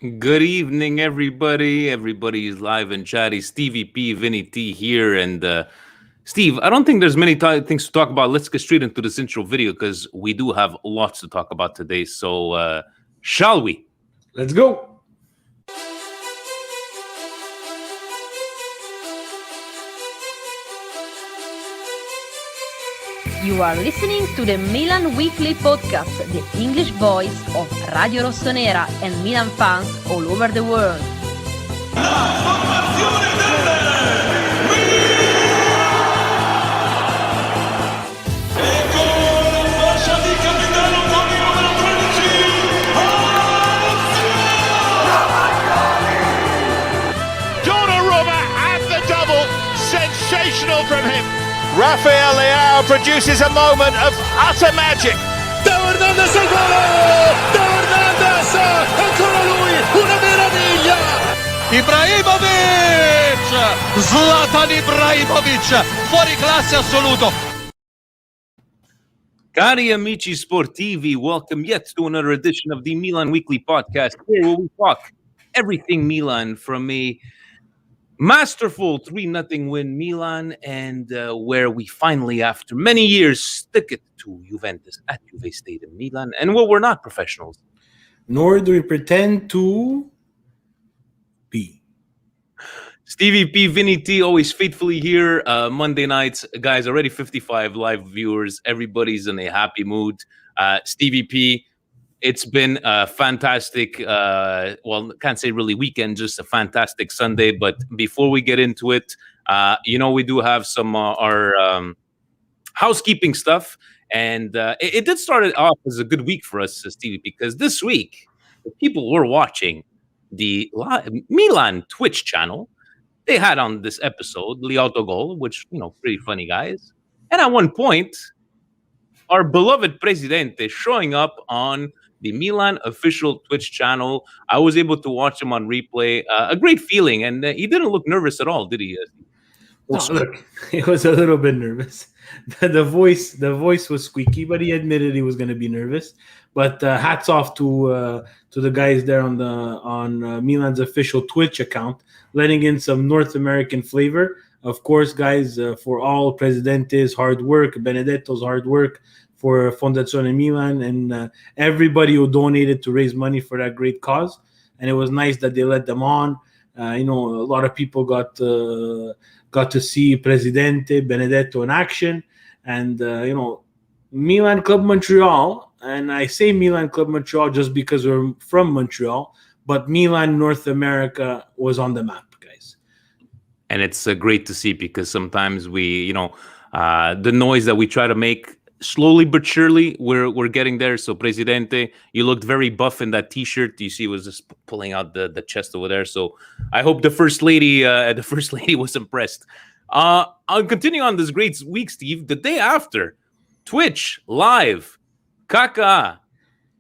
Good evening, everybody. Everybody's live and chatty. Stevie P, Vinny T here. And Steve, I don't think there's many things to talk about. Let's get straight into this intro video because we do have lots to talk about today. So, shall we? Let's go. You are listening to the Milan Weekly Podcast, the English voice of Radio Rossonera and Milan fans all over the world. Donnarumma and the double, sensational from him. Rafael Leao produces a moment of utter magic. Teo Hernandez al gol! Teo Hernandez! Ancora lui! Una meraviglia! Ibrahimovic! Zlatan Ibrahimovic! Fuori classe assoluto! Cari amici sportivi, welcome yet to another edition of the Milan Weekly Podcast, here where we talk everything Milan from a masterful 3-0 win Milan, and where we finally, after many years, stick it to Juventus at Juve Stadium Milan. And well, we're not professionals. Nor do we pretend to be. Stevie P, Vinny T, always faithfully here. Monday nights, guys, already 55 live viewers. Everybody's in a happy mood. Stevie P, it's been a fantastic, can't say really weekend, just a fantastic Sunday. But before we get into it, we do have some our housekeeping stuff. And it did start it off as a good week for us, Stevie, because this week, the people were watching the Milan Twitch channel. They had on this episode, Autogol, which, pretty funny guys. And at one point, our beloved Presidente showing up on the Milan official Twitch channel. I was able to watch him on replay. A great feeling. And he didn't look nervous at all, did he? No, look, he was a little bit nervous. The voice was squeaky, but he admitted he was going to be nervous. But hats off to the guys there on Milan's official Twitch account, letting in some North American flavor. Of course, guys, for all Presidente's hard work, Benedetto's hard work, for Fondazione Milan, and everybody who donated to raise money for that great cause. And it was nice that they let them on. A lot of people got to see Presidente Benedetto in action, and Milan Club Montreal. And I say Milan Club Montreal just because we're from Montreal, but Milan North America was on the map, guys. And it's great to see, because sometimes we, the noise that we try to make, slowly but surely, we're getting there. So, Presidente, you looked very buff in that T-shirt. You see, was just pulling out the chest over there. So, I hope the first lady was impressed. I'll continue on this great week, Steve. The day after, Twitch live, Kaka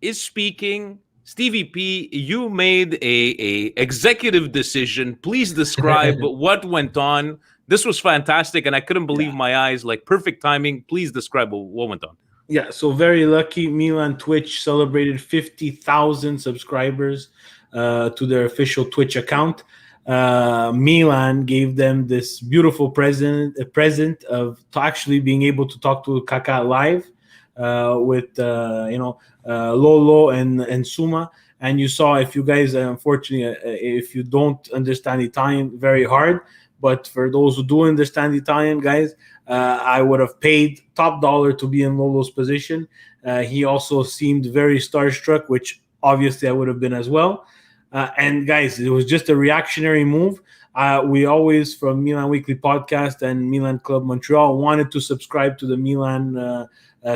is speaking. Stevie P, you made a executive decision. Please describe what went on. This was fantastic, and I couldn't believe my eyes. Like, perfect timing. Please describe what went on. Yeah, so very lucky. Milan Twitch celebrated 50,000 subscribers to their official Twitch account. Milan gave them this beautiful present of actually being able to talk to Kaká live with Lolo and Suma. And you saw, if you guys, unfortunately, if you don't understand Italian, very hard. But for those who do understand Italian, guys, I would have paid top dollar to be in Lolo's position. He also seemed very starstruck, which obviously I would have been as well. And guys, it was just a reactionary move. We always, from Milan Weekly Podcast and Milan Club Montreal, wanted to subscribe to the Milan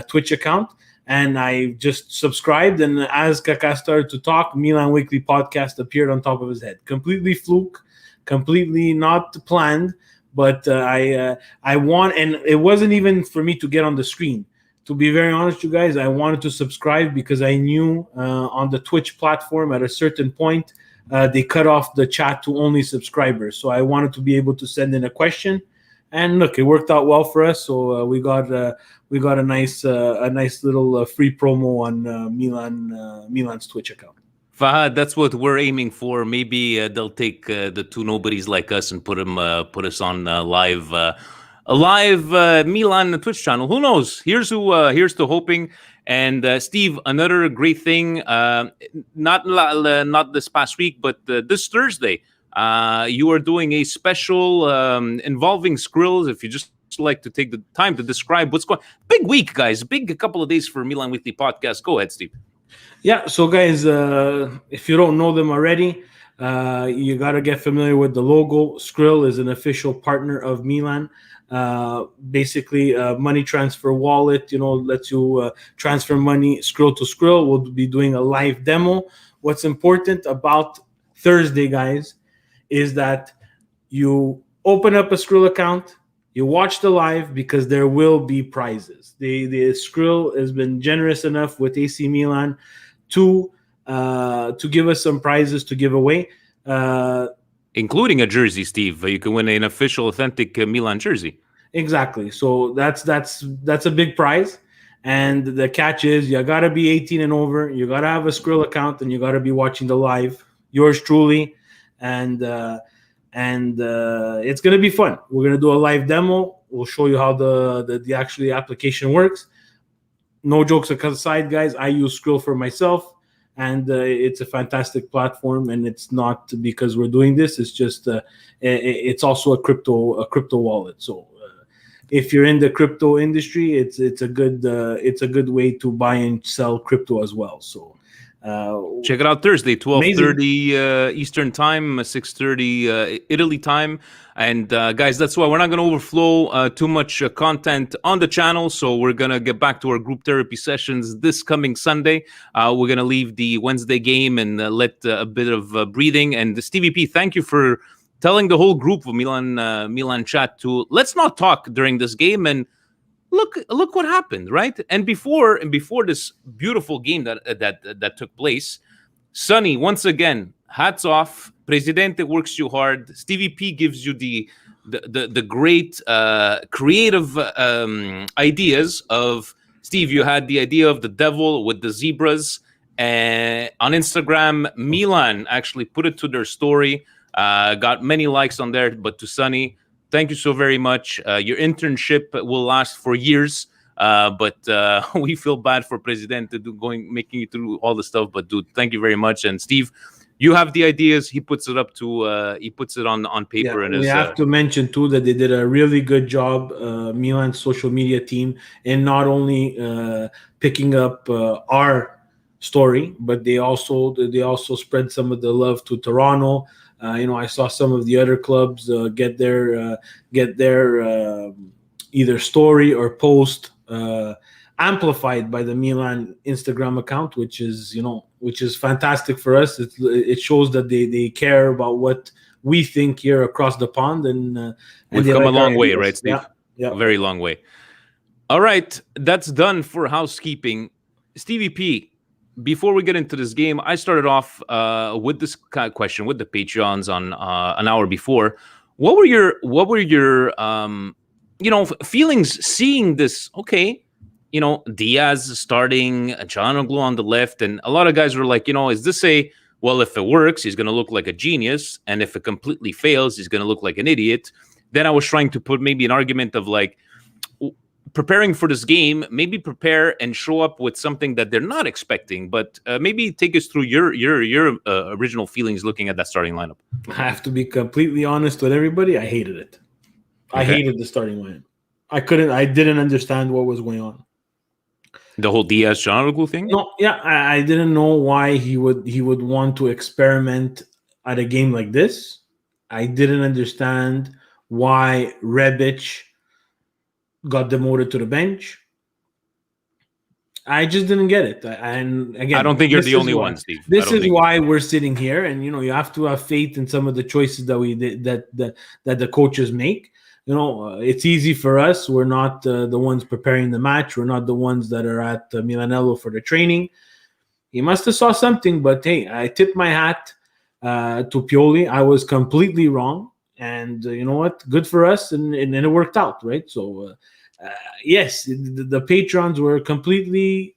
Twitch account. And I just subscribed. And as Kaká started to talk, Milan Weekly Podcast appeared on top of his head. Completely fluke. Completely not planned, but I want, and it wasn't even for me to get on the screen. To be very honest, you guys, I wanted to subscribe because I knew on the Twitch platform at a certain point they cut off the chat to only subscribers. So I wanted to be able to send in a question, and look, it worked out well for us. So we got a nice little free promo on Milan's Twitch account. Fahad, that's what we're aiming for. Maybe they'll take the two nobodies like us and put us on live, a live Milan Twitch channel. Who knows? Here's to hoping. And Steve, another great thing. Not this past week, but this Thursday, you are doing a special involving Skrills. If you just like to take the time to describe what's going. Big week, guys. Big couple of days for Milan Weekly Podcast. Go ahead, Steve. Yeah, so guys, if you don't know them already, you got to get familiar with the logo. Skrill is an official partner of Milan. Basically, money transfer wallet, lets you transfer money Skrill to Skrill. We'll be doing a live demo. What's important about Thursday, guys, is that you open up a Skrill account, you watch the live because there will be prizes. The Skrill has been generous enough with AC Milan to give us some prizes to give away, including a jersey, Steve. You can win an official, authentic Milan jersey. Exactly. So that's a big prize, and the catch is you gotta be 18 and over. You gotta have a Skrill account, and you gotta be watching the live. Yours truly, and it's gonna be fun. We're gonna do a live demo. We'll show you how the actual application works. No jokes aside, guys, I use Skrill for myself, and it's a fantastic platform. And it's not because we're doing this; it's just it's also a crypto wallet. So if you're in the crypto industry, it's a good way to buy and sell crypto as well. So check it out Thursday, 12:30 Eastern time, 6:30 Italy time. And guys, that's why we're not going to overflow too much content on the channel. So we're going to get back to our group therapy sessions this coming Sunday. We're going to leave the Wednesday game and let a bit of breathing. And Stevie P, thank you for telling the whole group of Milan chat to let's not talk during this game. And look what happened, right? And before this beautiful game that took place, Sonny, once again, hats off. Presidente works you hard. Stevie P gives you the great creative ideas of Steve. You had the idea of the devil with the zebras, and on Instagram, Milan actually put it to their story. Got many likes on there, but to Sonny, thank you so very much. Your internship will last for years, but we feel bad for Presidente making you through all the stuff. But dude, thank you very much. And Steve, you have the ideas. He puts it up to he puts it on paper. Yeah, and we have to mention too that they did a really good job, Milan's social media team, in not only picking up our story, but they also spread some of the love to Toronto. I saw some of the other clubs get their either story or post amplified by the Milan Instagram account, which is fantastic for us. It shows that they care about what we think here across the pond, and we've come a long way, right, Steve? Yeah, a very long way. All right, that's done for housekeeping. Stevie P, before we get into this game, I started off with this kind of question with the Patreons on an hour before. What were your feelings seeing this? Okay, Diaz starting, Çalhanoğlu on the left, and a lot of guys were like, is this if it works, he's going to look like a genius, and if it completely fails, he's going to look like an idiot. Then I was trying to put maybe an argument of like, preparing for this game, maybe prepare and show up with something that they're not expecting, but maybe take us through your original feelings looking at that starting lineup. I have to be completely honest with everybody. I hated it. Okay. I hated the starting lineup. I didn't understand what was going on. The whole Diaz Çalhanoğlu thing? No, yeah, I didn't know why he would want to experiment at a game like this. I didn't understand why Rebic got demoted to the bench. I just didn't get it. And again, I don't think you're the only one, Steve. This is why we're sitting here, and you have to have faith in some of the choices that that the coaches make. It's easy for us. We're not the ones preparing the match. We're not the ones that are at Milanello for the training. He must have saw something, but hey, I tipped my hat to Pioli. I was completely wrong, and you know what? Good for us, and it worked out, right? So. Yes, the patrons were completely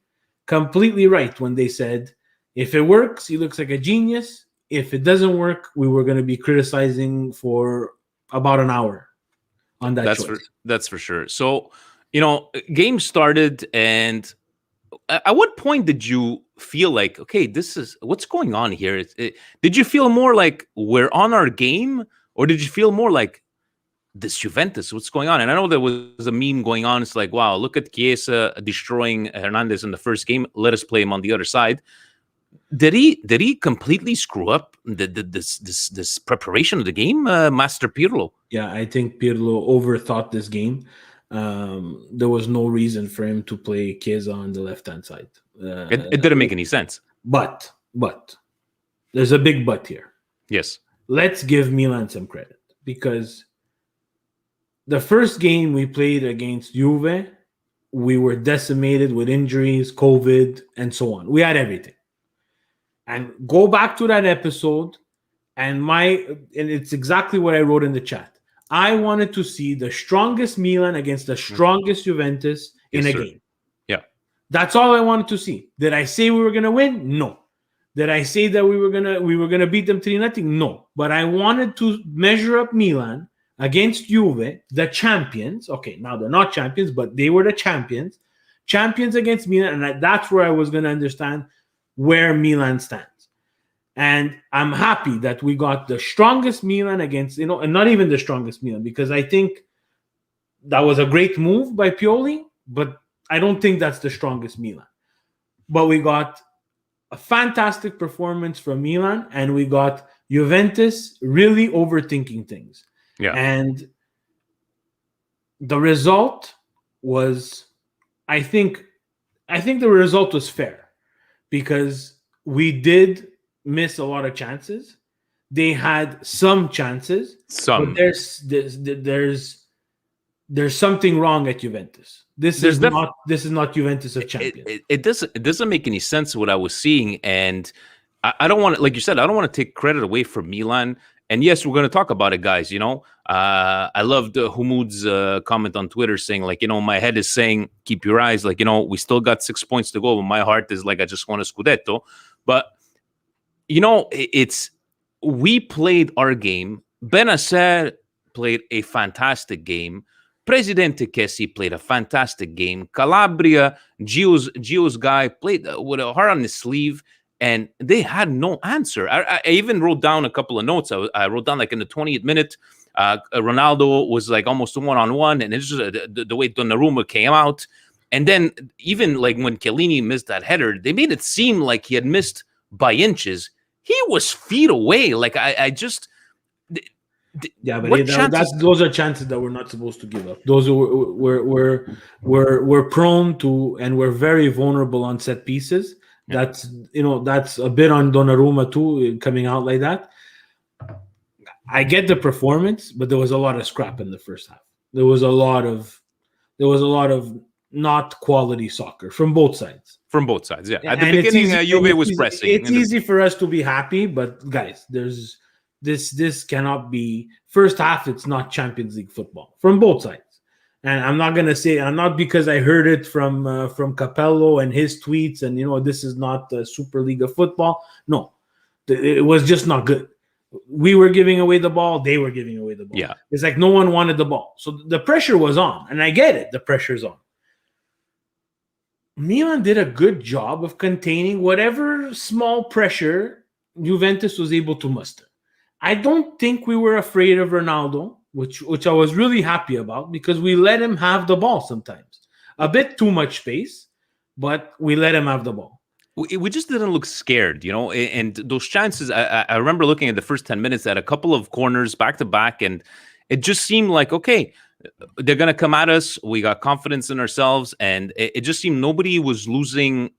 right when they said, If it works, he looks like a genius. If it doesn't work, we were going to be criticizing for about an hour on that choice. That's for sure. So, game started, and at what point did you feel like, okay, this is what's going on here? Did you feel more like we're on our game, or did you feel more like this Juventus, what's going on? And I know there was a meme going on. It's like, wow, look at Chiesa destroying Hernandez in the first game. Let us play him on the other side. Did he completely screw up this preparation of the game, Master Pirlo? Yeah, I think Pirlo overthought this game. There was no reason for him to play Chiesa on the left-hand side. It didn't make any sense. But there's a big but here. Yes. Let's give Milan some credit, because the first game we played against Juve, we were decimated with injuries, COVID, and so on. We had everything. And go back to that episode, and it's exactly what I wrote in the chat. I wanted to see the strongest Milan against the strongest Juventus in a game. Yeah. That's all I wanted to see. Did I say we were going to win? No. Did I say that we were going to beat them 3-0? No. But I wanted to measure up Milan against Juve, the champions. Okay, now they're not champions, but they were the champions. Champions against Milan, and that's where I was going to understand where Milan stands. And I'm happy that we got the strongest Milan against, and not even the strongest Milan, because I think that was a great move by Pioli, but I don't think that's the strongest Milan. But we got a fantastic performance from Milan, and we got Juventus really overthinking things. Yeah. And the result was, I think the result was fair, because we did miss a lot of chances. They had some chances. But there's something wrong at Juventus. This is not Juventus of champions. It doesn't make any sense what I was seeing, and I don't want to, like you said, I don't want to take credit away from Milan. And yes, we're going to talk about it, guys. I loved Humud's comment on Twitter saying, like, my head is saying, keep your eyes. Like, we still got 6 points to go. But my heart is like, I just want a Scudetto. But, we played our game. Benacer played a fantastic game. Presidente Kessi played a fantastic game. Calabria, Gio's guy, played with a heart on his sleeve. And they had no answer. I even wrote down a couple of notes. I wrote down, like, in the 20th minute, Ronaldo was like almost a one-on-one, and it's just the way Donnarumma came out. And then even like when Chiellini missed that header, they made it seem like he had missed by inches. He was feet away. Like I just. Yeah, but those are chances that we're not supposed to give up. Those we're prone to, and we're very vulnerable on set pieces. That's a bit on Donnarumma too, coming out like that. I get the performance, but there was a lot of scrap in the first half. There was a lot of not quality soccer from both sides. From both sides, yeah. At the beginning, Juve was pressing. It's easy for us to be happy, but guys, this cannot be first half. It's not Champions League football from both sides. And I'm not because I heard it from Capello and his tweets, and this is not the Super League of football. No, it was just not good. We were giving away the ball. They were giving away the ball. Yeah, it's like no one wanted the ball. So the pressure was on, and I get it. The pressure's on. Milan did a good job of containing whatever small pressure Juventus was able to muster. I don't think we were afraid of Ronaldo, which I was really happy about, because we let him have the ball sometimes. A bit too much space, but we let him have the ball. We just didn't look scared, and those chances, I remember looking at the first 10 minutes at a couple of corners back to back, and it just seemed like, okay, they're going to come at us. We got confidence in ourselves, and it just seemed nobody was losing,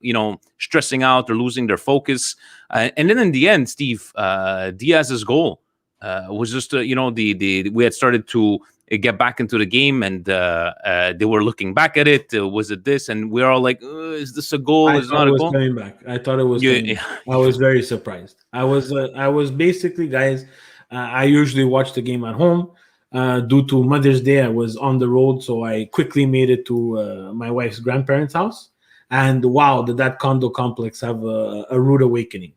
stressing out or losing their focus. And then in the end, Steve, Diaz's goal was just, we had started to get back into the game, and they were looking back at it. Was it this? And we're all like, is this a goal? Is not a goal? Coming back. I thought it was. I was very surprised. I was basically, guys. I usually watch the game at home. Due to Mother's Day, I was on the road, so I quickly made it to my wife's grandparents' house. And wow, did that condo complex have a rude awakening.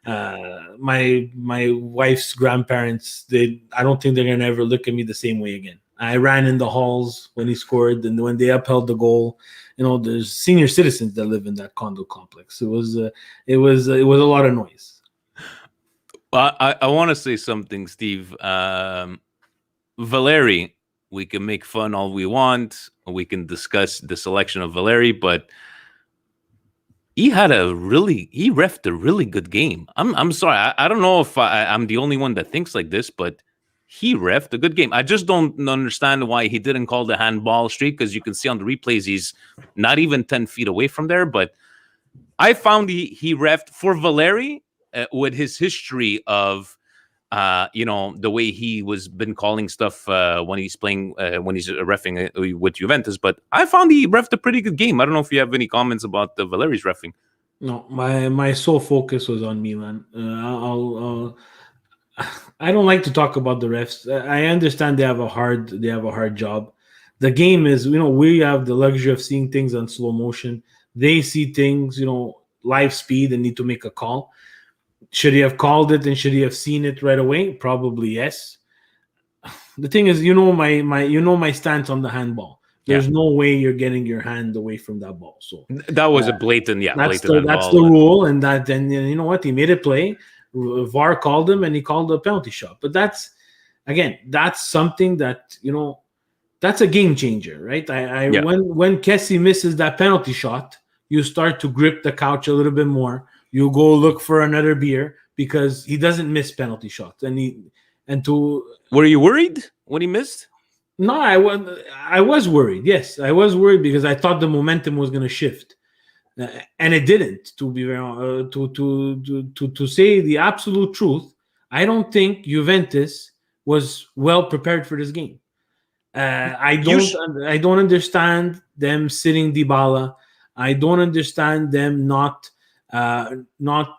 My wife's grandparents, I don't think they're gonna ever look at me the same way again. I ran in the halls when he scored, and when they upheld the goal. There's senior citizens that live in that condo complex. It was a lot of noise. I want to say something, Steve. Valeri, we can make fun all we want. We can discuss the selection of Valeri, but he refed a really good game. I'm sorry. I don't know if I'm the only one that thinks like this, but he refed a good game. I just don't understand why he didn't call the handball straight, because you can see on the replays he's not even 10 feet away from there. But I found he refed for Valeri with his history of the way he been calling stuff when he's playing, when he's reffing with Juventus. But I found he reffed a pretty good game. I don't know if you have any comments about the Valeri's reffing. No, my sole focus was on Milan. I don't like to talk about the refs. I understand they have a hard job. The game is, we have the luxury of seeing things on slow motion. They see things, live speed, and need to make a call. Should he have called it, and should he have seen it right away? Probably yes. The thing is, my stance on the handball. There's no way you're getting your hand away from that ball. So that was a blatant, that's the rule, and then you know what? He made a play. VAR called him, and he called a penalty shot. But that's something that that's a game changer, right? When Kessie misses that penalty shot, you start to grip the couch a little bit more. You go look for another beer because he doesn't miss penalty shots. Were you worried when he missed? No, I was worried. Yes, I was worried because I thought the momentum was going to shift, and it didn't. To be very to say the absolute truth, I don't think Juventus was well prepared for this game. I don't understand them sitting Dybala. I don't understand them not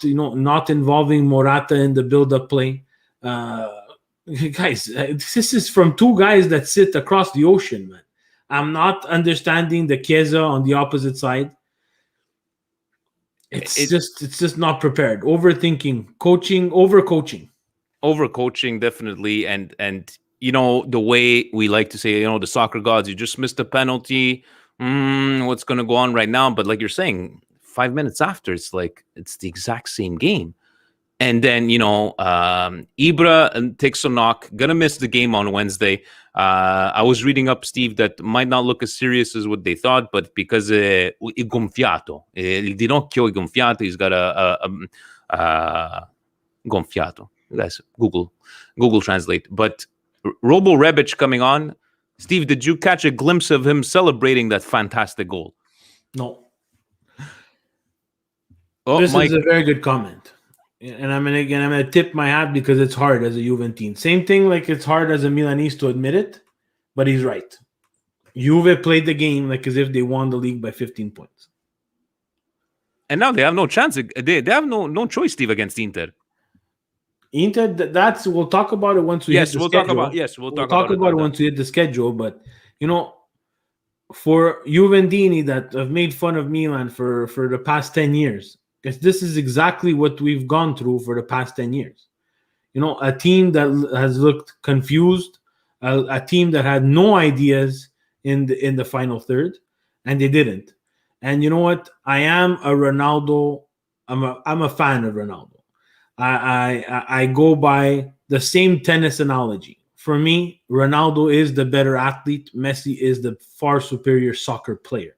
involving Morata in the build-up play. Guys, this is from two guys that sit across the ocean, man. I'm not understanding the Chiesa on the opposite side. It's just not prepared. Overthinking, overcoaching, definitely. And the way we like to say, the soccer gods, you just missed a penalty. What's going to go on right now? But like you're saying, 5 minutes after, it's the exact same game. And then, Ibra takes a knock, gonna miss the game on Wednesday. I was reading up, Steve, that might not look as serious as what they thought, but because il gonfiato, il ginocchio è gonfiato, he's got a gonfiato. Guys, Google Translate. But Robo Rebic coming on. Steve, did you catch a glimpse of him celebrating that fantastic goal? No. This is a very good comment. And I'm gonna tip my hat because it's hard as a Juventine. Same thing, like it's hard as a Milanese to admit it, but he's right. Juve played the game like as if they won the league by 15 points. And now they have no chance. They have no choice, Steve, against Inter. We'll talk about it once we hit the schedule. We'll talk about it once we hit the schedule. But for Juventini that have made fun of Milan for the past 10 years, because this is exactly what we've gone through for the past 10 years. A team that has looked confused, a team that had no ideas in the final third, and they didn't. And you know what? I am a Ronaldo. I'm a fan of Ronaldo. I go by the same tennis analogy. For me, Ronaldo is the better athlete. Messi is the far superior soccer player.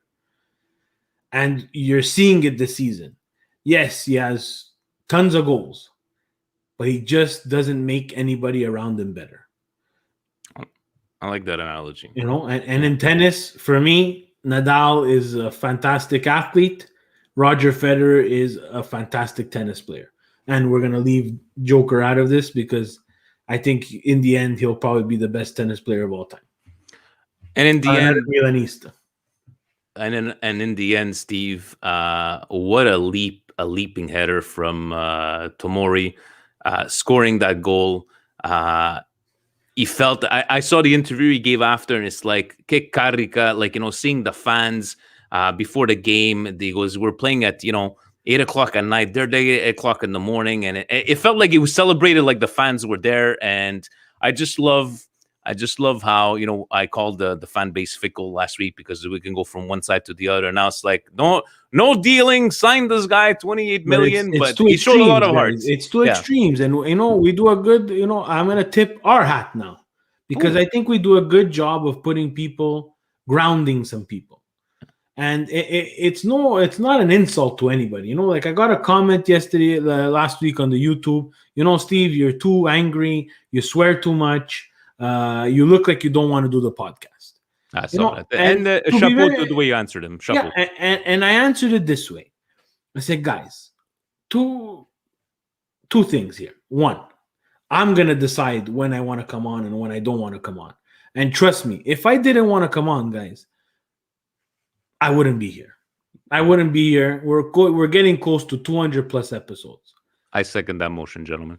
And you're seeing it this season. Yes, he has tons of goals, but he just doesn't make anybody around him better. I like that analogy. And in tennis, for me, Nadal is a fantastic athlete. Roger Federer is a fantastic tennis player. And we're going to leave Joker out of this because I think in the end, he'll probably be the best tennis player of all time. And in the end, Milanista. And in the end, Steve, what a leaping header from Tomori, scoring that goal. He felt, I saw the interview he gave after, and it's like, que carica, seeing the fans before the game. He goes, we're playing at 8 o'clock at night. They're there 8 o'clock in the morning, and it felt like it was celebrated, like the fans were there. And I just love how I called the fan base fickle last week because we can go from one side to the other. Now it's like no dealing. Sign this guy 28 million, but he showed a lot of heart. It's two extremes, and we do a good. I'm gonna tip our hat now because I think we do a good job of grounding some people, and it's not an insult to anybody. Like I got a comment last week on the YouTube. Steve, you're too angry. You swear too much. You look like you don't want to do the podcast. I saw that. And chapeau to the way you answered him. Chapeau. Yeah, and I answered it this way. I said, guys, two things here. One, I'm going to decide when I want to come on and when I don't want to come on. And trust me, if I didn't want to come on, guys, I wouldn't be here. We're getting close to 200 plus episodes. I second that motion, gentlemen.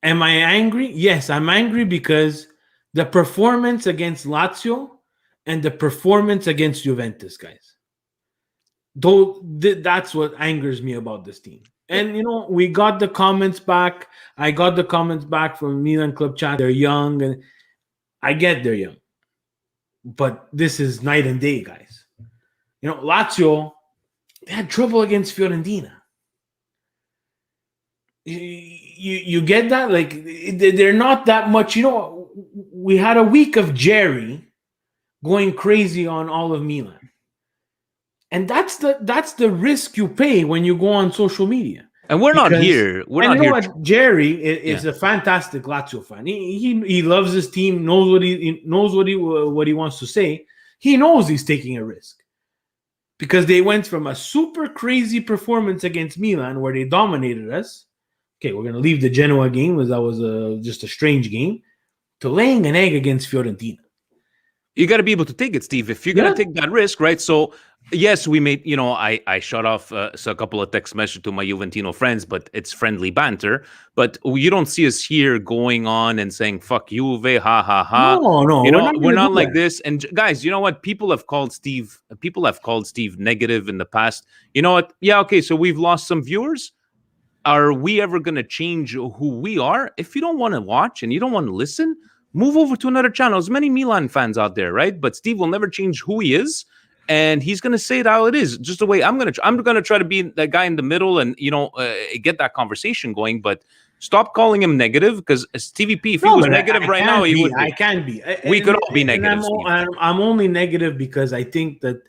Am I angry? Yes, I'm angry because the performance against Lazio and the performance against Juventus, guys. That's what angers me about this team. And, we got the comments back. I got the comments back from Milan Club Chat. They're young, and I get they're young. But this is night and day, guys. Lazio, they had trouble against Fiorentina. You get that? Like, they're not that much. We had a week of Jerry going crazy on all of Milan, and that's the risk you pay when you go on social media. And we're not here. We're not here. What? Jerry is a fantastic Lazio fan. He loves his team. Knows what he wants to say. He knows he's taking a risk because they went from a super crazy performance against Milan where they dominated us. Okay, we're going to leave the Genoa game because that was just a strange game, to laying an egg against Fiorentina. You got to be able to take it, Steve. If you're going to take that risk, right? So, yes, we made, I shut off a couple of text messages to my Juventino friends, but it's friendly banter. But you don't see us here going on and saying, fuck Juve, ha, ha, ha. No, we're not like this. And guys, you know what? People have called Steve negative in the past. You know what? Yeah, okay, so we've lost some viewers. Are we ever going to change who we are? If you don't want to watch and you don't want to listen, move over to another channel. There's many Milan fans out there, right? But Steve will never change who he is, and he's going to say it how it is. Just the way I'm going to try to be that guy in the middle and get that conversation going. But stop calling him negative, because TVP, if he was negative right now, he would be. I can be. We could all be negative. I'm only negative because I think that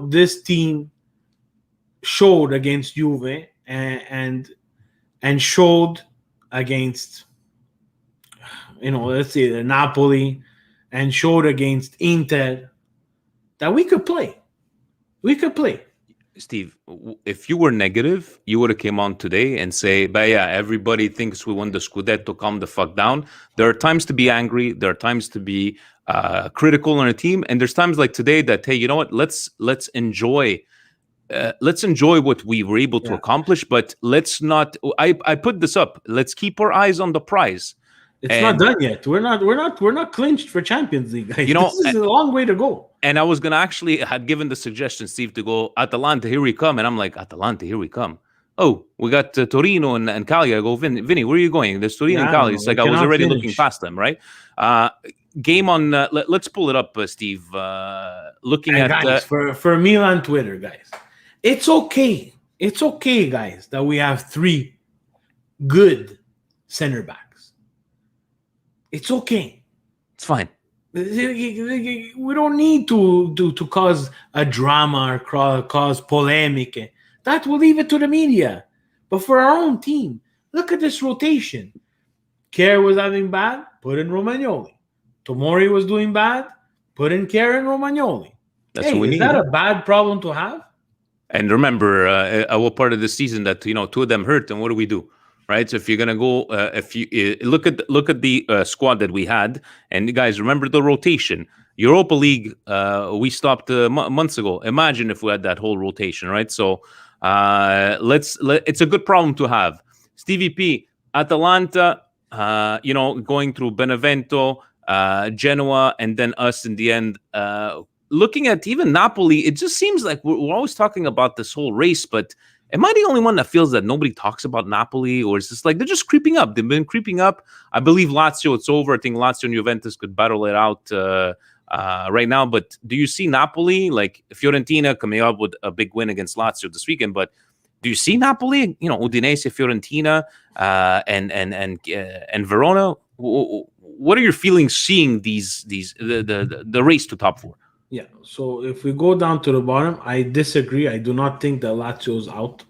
this team showed against Juve and showed against let's say the Napoli, and showed against Inter that we could play. Steve, if you were negative, you would have came on today and say, but yeah, everybody thinks we won the Scudetto, calm the fuck down. There are times to be angry. There are times to be critical on a team. And there's times like today that, hey, you know what? Let's enjoy what we were able to accomplish, but let's not. I put this up. Let's keep our eyes on the prize. It's not done yet. We're not clinched for Champions League, guys. This is a long way to go. And I was gonna had given the suggestion, Steve, to go Atalanta. Here we come, and I'm like, Atalanta, here we come. Oh, we got Torino and Cagliari. I go, Vinny, where are you going? There's Torino and Cagliari. It's like I was already looking past them, right? Game on. Let's pull it up, Steve. Looking at guys, for Milan Twitter, guys. It's okay. It's okay, guys, that we have 3 good center backs. It's okay. It's fine. We don't need to cause a drama or cause polemic. That will leave it to the media. But for our own team, look at this rotation. Kerr was having bad, put in Romagnoli. Tomori was doing bad, put in Kerr and Romagnoli. That's what we need. Is that a bad problem to have? And remember, our part of the season that 2 of them hurt, and what do? Right? So if you're gonna go, if you look at the squad that we had, and you guys remember the rotation. Europa League, we stopped months ago. Imagine if we had that whole rotation, right? So it's a good problem to have. Stevie P, Atalanta, going through Benevento, Genoa, and then us in the end. looking at even Napoli, it just seems like we're always talking about this whole race, but am I the only one that feels that nobody talks about Napoli, or is this like they're just creeping up? They've been creeping up. I believe Lazio, it's over. I think Lazio and Juventus could battle it out right now. But do you see Napoli, like Fiorentina, coming up with a big win against Lazio this weekend? But do you see Napoli, Udinese, Fiorentina, and Verona? What are your feelings seeing the race to top four? Yeah. So if we go down to the bottom, I disagree. I do not think that Lazio's out.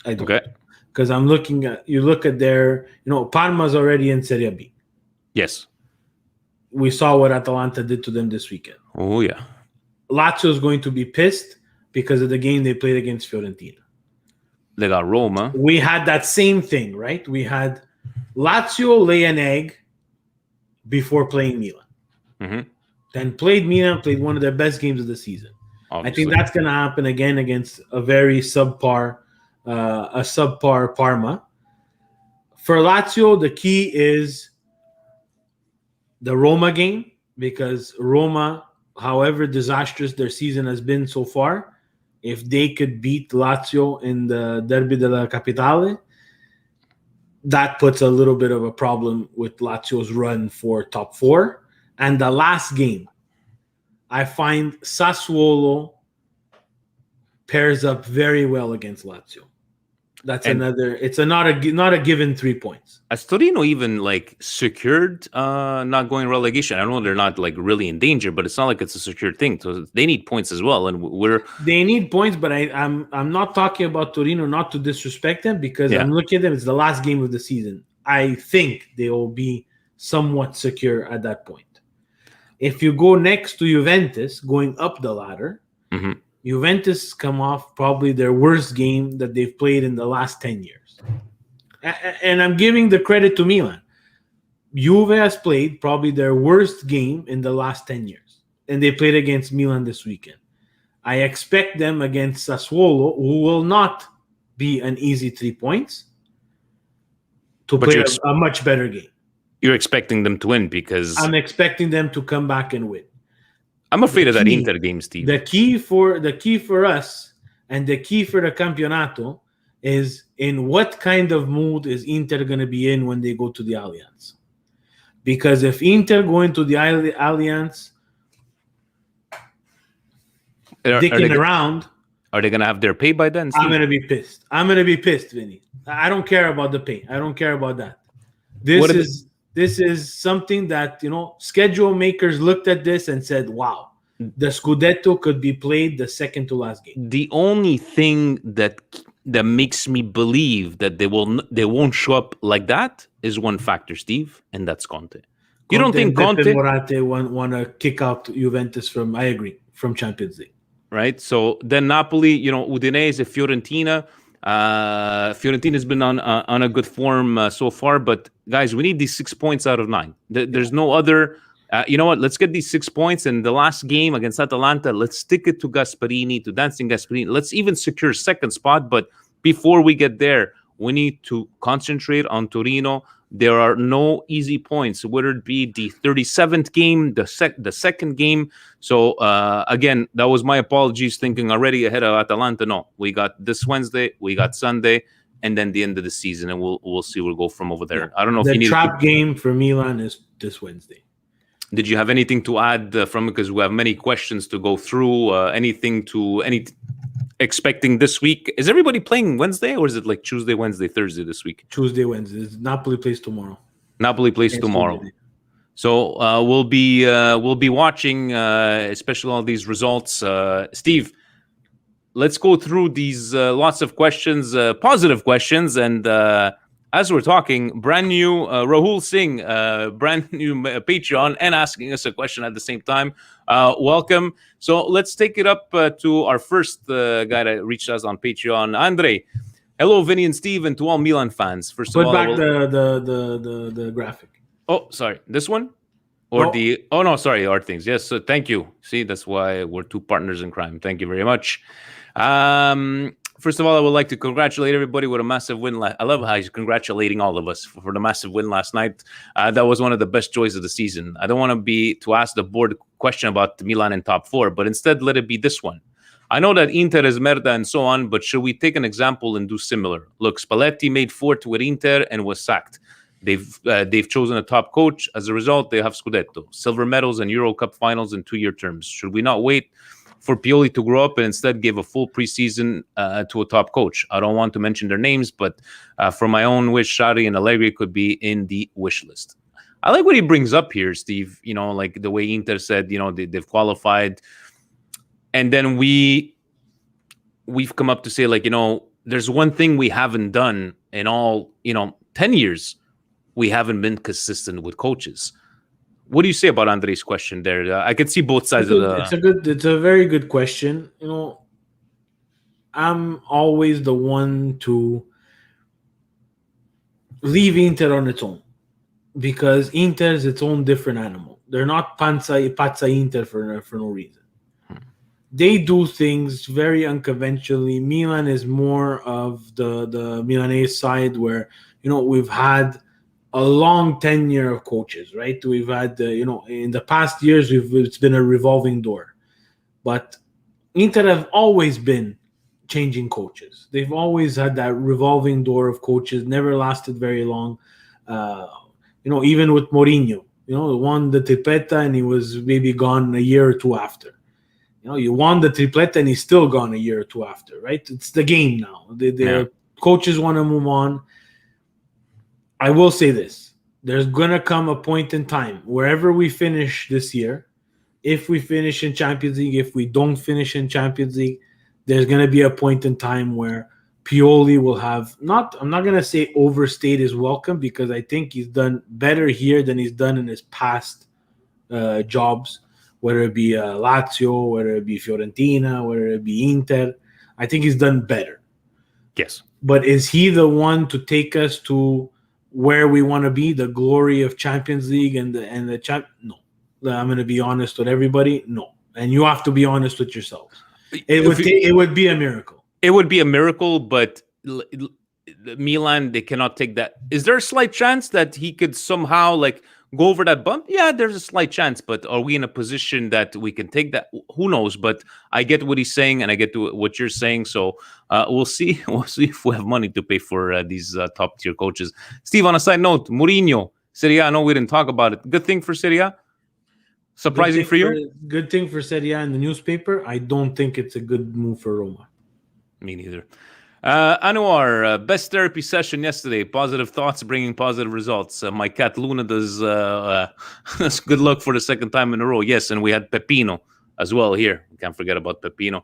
I don't. Okay. Because I'm looking at their, Parma's already in Serie B. Yes. We saw what Atalanta did to them this weekend. Oh, yeah. Lazio's going to be pissed because of the game they played against Fiorentina. They got Roma. We had that same thing, right? We had Lazio lay an egg before playing Milan. Mm-hmm. Then played Milan, played one of their best games of the season. Obviously. I think that's going to happen again against a very subpar Parma. For Lazio, the key is the Roma game, because Roma, however disastrous their season has been so far, if they could beat Lazio in the Derby della Capitale, that puts a little bit of a problem with Lazio's run for top four. And the last game, I find Sassuolo pairs up very well against Lazio. That's another. It's not a given 3 points. Has Torino even secured not going relegation? I know they're not really in danger, but it's not like it's a secured thing. So they need points as well, and they need points. But I'm not talking about Torino, not to disrespect them, because I'm looking at them. It's the last game of the season. I think they will be somewhat secure at that point. If you go next to Juventus, going up the ladder. Mm-hmm. Juventus come off probably their worst game that they've played in the last 10 years. And I'm giving the credit to Milan. Juve has played probably their worst game in the last 10 years. And they played against Milan this weekend. I expect them against Sassuolo, who will not be an easy 3 points, to play a much better game. You're expecting them to win because... I'm expecting them to come back and win. I'm afraid of that Inter game, Steve. The key for us and the key for the Campionato is in what kind of mood is Inter going to be in when they go to the Allianz. Because if Inter go into the Allianz dicking around... Are they going to have their pay by then, Steve? I'm going to be pissed. I'm going to be pissed, Vinny. I don't care about the pay. I don't care about that. This is something that, schedule makers looked at this and said, wow, the Scudetto could be played the second to last game. The only thing that makes me believe that they won't show up like that is one factor, Steve, and that's Conte. You don't think Conte and Morate want to kick out Juventus from Champions League. Right? So then Napoli, Udinese, Fiorentina. Fiorentina's been on a good form so far, but guys, we need these 6 points out of 9. There's no other. You know what? Let's get these 6 points. And the last game against Atalanta, let's stick it to Gasperini, to Dancing Gasperini. Let's even secure second spot. But before we get there, we need to concentrate on Torino. There are no easy points, whether it be the 37th game, the second game. So, again, that was my apologies, thinking already ahead of Atalanta. No, we got this Wednesday, we got Sunday, and then the end of the season, and we'll see where we'll go from over there. I don't know if you need... The trap game for Milan is this Wednesday. Did you have anything to add from it? Because we have many questions to go through. Expecting this week? Is everybody playing Wednesday, or is it like Tuesday, Wednesday, Thursday this week? Tuesday, Wednesday. Napoli plays tomorrow. Napoli plays tomorrow. So we'll be watching, especially all these results. Steve, let's go through these lots of questions, positive questions, and as we're talking, brand new Rahul Singh, brand new Patreon, and asking us a question at the same time. Welcome. So let's take it up to our first guy that reached us on Patreon, Andre. Hello, Vinny and Steve, and to all Milan fans. First of all, put back the graphic. Oh, sorry, this one, or the? Oh no, sorry, Art Things. Yes, thank you. See, that's why we're two partners in crime. Thank you very much. First of all, I would like to congratulate everybody with a massive win. I love how he's congratulating all of us for the massive win last night. That was one of the best joys of the season. I don't want to ask the board question about Milan in top 4, but instead let it be this one. I know that Inter is merda and so on, but should we take an example and do similar? Look, Spalletti made 4th with Inter and was sacked. They've chosen a top coach. As a result, they have Scudetto, silver medals, and Euro Cup finals in 2-year terms. Should we not wait for Pioli to grow up and instead give a full preseason to a top coach? I don't want to mention their names, but for my own wish, Sarri and Allegri could be in the wish list. I like what he brings up here, Steve. Like the way Inter said, they've qualified. And then we've come up to say, there's one thing we haven't done in all, 10 years. We haven't been consistent with coaches. What do you say about Andrei's question there? I can see both sides of the... It's a very good question. I'm always the one to leave Inter on its own because Inter is its own different animal. They're not Pazza Inter for no reason. They do things very unconventionally. Milan is more of the Milanese side where, we've had a long tenure of coaches, right? We've had, in the past years, it's been a revolving door. But Inter have always been changing coaches. They've always had that revolving door of coaches, never lasted very long. Even with Mourinho, won the tripletta and he was maybe gone a year or two after. You won the tripletta and he's still gone a year or two after, right? It's the game now. The coaches want to move on. I will say this. There's going to come a point in time, wherever we finish this year, if we finish in Champions League, if we don't finish in Champions League, there's going to be a point in time where Pioli will have, I'm not going to say overstayed his welcome, because I think he's done better here than he's done in his past jobs, whether it be Lazio, whether it be Fiorentina, whether it be Inter. I think he's done better. Yes. But is he the one to take us to where we want to be, the glory of Champions League and the champ? No. I'm going to be honest with everybody. No. And you have to be honest with yourself. It would be a miracle. It would be a miracle, but Milan, they cannot take that. Is there a slight chance that he could somehow go over that bump? Yeah, there's a slight chance, but are we in a position that we can take that? Who knows? But I get what he's saying, and I get to what you're saying. So we'll see. We'll see if we have money to pay for these top tier coaches. Steve, on a side note, Mourinho, Serie A. I know we didn't talk about it. Good thing for Serie A. Surprising for you? Good thing for Serie A in the newspaper. I don't think it's a good move for Roma. Me neither. Anwar, best therapy session yesterday. Positive thoughts, bringing positive results. My cat Luna does good luck for the second time in a row. Yes, and we had Peppino as well here. We can't forget about Peppino.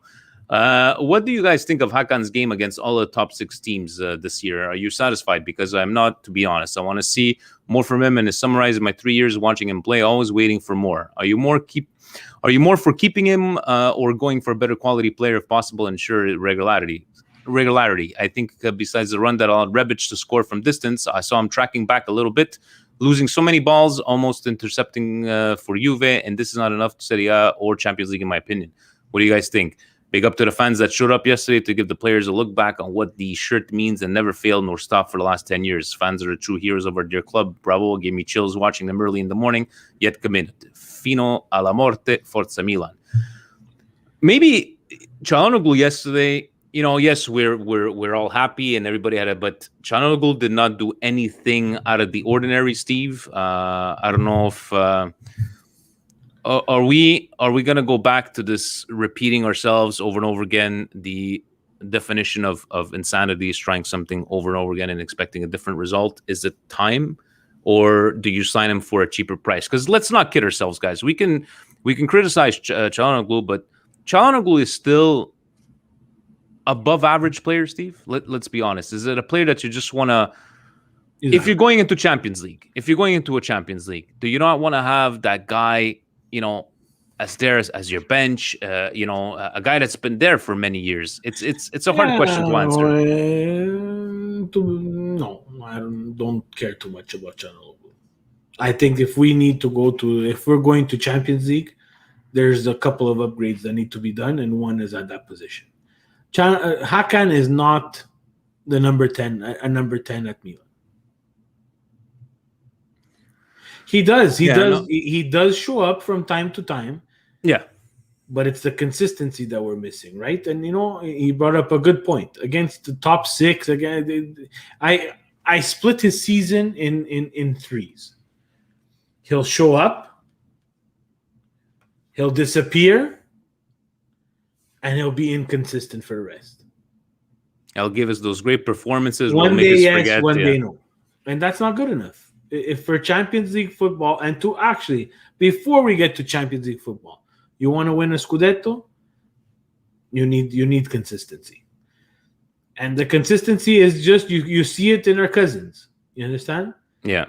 What do you guys think of Hakan's game against all the top 6 teams this year? Are you satisfied? Because I'm not, to be honest. I want to see more from him, and to summarize my 3 years watching him play, always waiting for more. Are you more for keeping him or going for a better quality player if possible, ensure regularity? I think besides the run that allowed Rebic to score from distance, I saw him tracking back a little bit, losing so many balls, almost intercepting for Juve, and this is not enough to Serie A or Champions League in my opinion. What do you guys think? Big up to the fans that showed up yesterday to give the players a look back on what the shirt means and never failed nor stopped for the last 10 years. Fans are the true heroes of our dear club. Bravo, gave me chills watching them early in the morning, yet committed. Fino alla morte, Forza Milan. Maybe Çalhanoğlu yesterday, yes, we're all happy and everybody had it, but Çalhanoğlu did not do anything out of the ordinary, Steve. I don't know if are we gonna go back to this repeating ourselves over and over again? The definition of insanity is trying something over and over again and expecting a different result. Is it time, or do you sign him for a cheaper price? Because let's not kid ourselves, guys. We can criticize Çalhanoğlu, but Çalhanoğlu is still above average player, Steve. Let's be honest. Is it a player that you just want to, if you're going into Champions League, do you not want to have that guy, as there as your bench, a guy that's been there for many years? It's a hard question to answer. No, I don't care too much about Çalhanoğlu. I think if we're going to Champions League, there's a couple of upgrades that need to be done, and one is at that position. Hakan is not the number 10, a number 10 at Milan. He does show up from time to time. Yeah. But it's the consistency that we're missing, right? And he brought up a good point. Against the top 6, again, I split his season in threes. He'll show up, he'll disappear, and he'll be inconsistent for the rest. He'll give us those great performances. One day yes, one day no. And that's not good enough. If for Champions League football, and to actually, before we get to Champions League football, you want to win a Scudetto, you need consistency. And the consistency is just, you see it in our cousins. You understand? Yeah.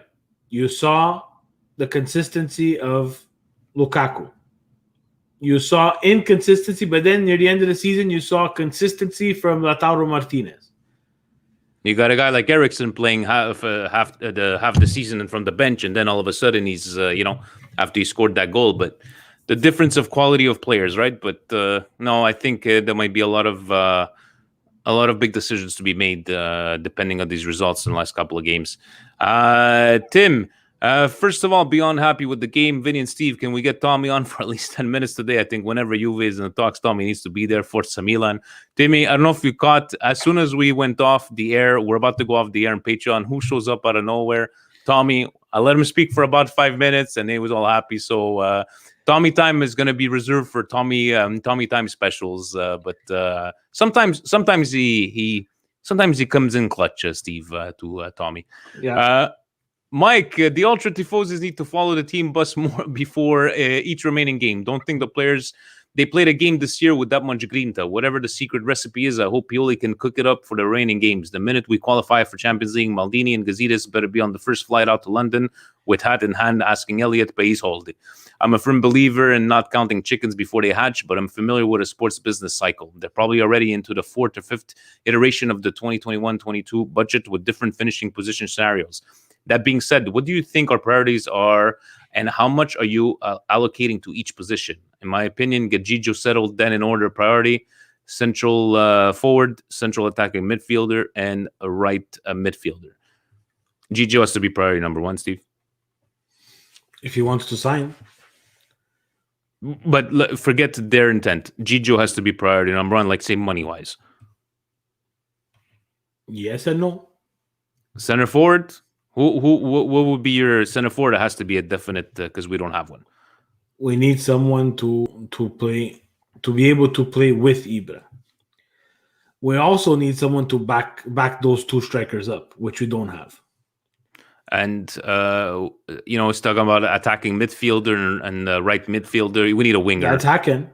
You saw the consistency of Lukaku. You saw inconsistency, but then near the end of the season, you saw consistency from Lautaro Martinez. You got a guy like Eriksen playing half the season and from the bench, and then all of a sudden he's after he scored that goal. But the difference of quality of players, right? But no, I think there might be a lot of big decisions to be made depending on these results in the last couple of games. Tim, first of all, beyond happy with the game, Vinny and Steve, can we get Tommy on for at least 10 minutes today? I think whenever Juve is in the talks, Tommy needs to be there. Forza Milan. Timmy, I don't know if you caught, as soon as we went off the air, we're about to go off the air on Patreon. Who shows up out of nowhere? Tommy. I let him speak for about 5 minutes, and he was all happy. So Tommy time is going to be reserved for Tommy time specials. But sometimes he comes in clutch, Steve, to Tommy. Yeah. Mike, the Ultra Tifosis need to follow the team bus more before each remaining game. Don't think the players, they played a game this year with that much grinta. Whatever the secret recipe is, I hope Pioli can cook it up for the remaining games. The minute we qualify for Champions League, Maldini and Gazidis better be on the first flight out to London with hat in hand asking Elliot País holiday. I'm a firm believer in not counting chickens before they hatch, but I'm familiar with a sports business cycle. They're probably already into the 4th or 5th iteration of the 2021-22 budget with different finishing position scenarios. That being said, what do you think our priorities are, and how much are you allocating to each position? In my opinion, get Gigio settled, then in order of priority: central forward, central attacking midfielder, and a right midfielder. Gigio has to be priority number 1, Steve. If he wants to sign. But forget their intent. Gigio has to be priority number 1, like say money-wise. Yes and no. Center forward? What would be your center forward? It has to be a definite because we don't have one. We need someone to play, to be able to play with Ibra. We also need someone to back those 2 strikers up, which we don't have. And it's talking about attacking midfielder and right midfielder. We need a winger. That's Hakan.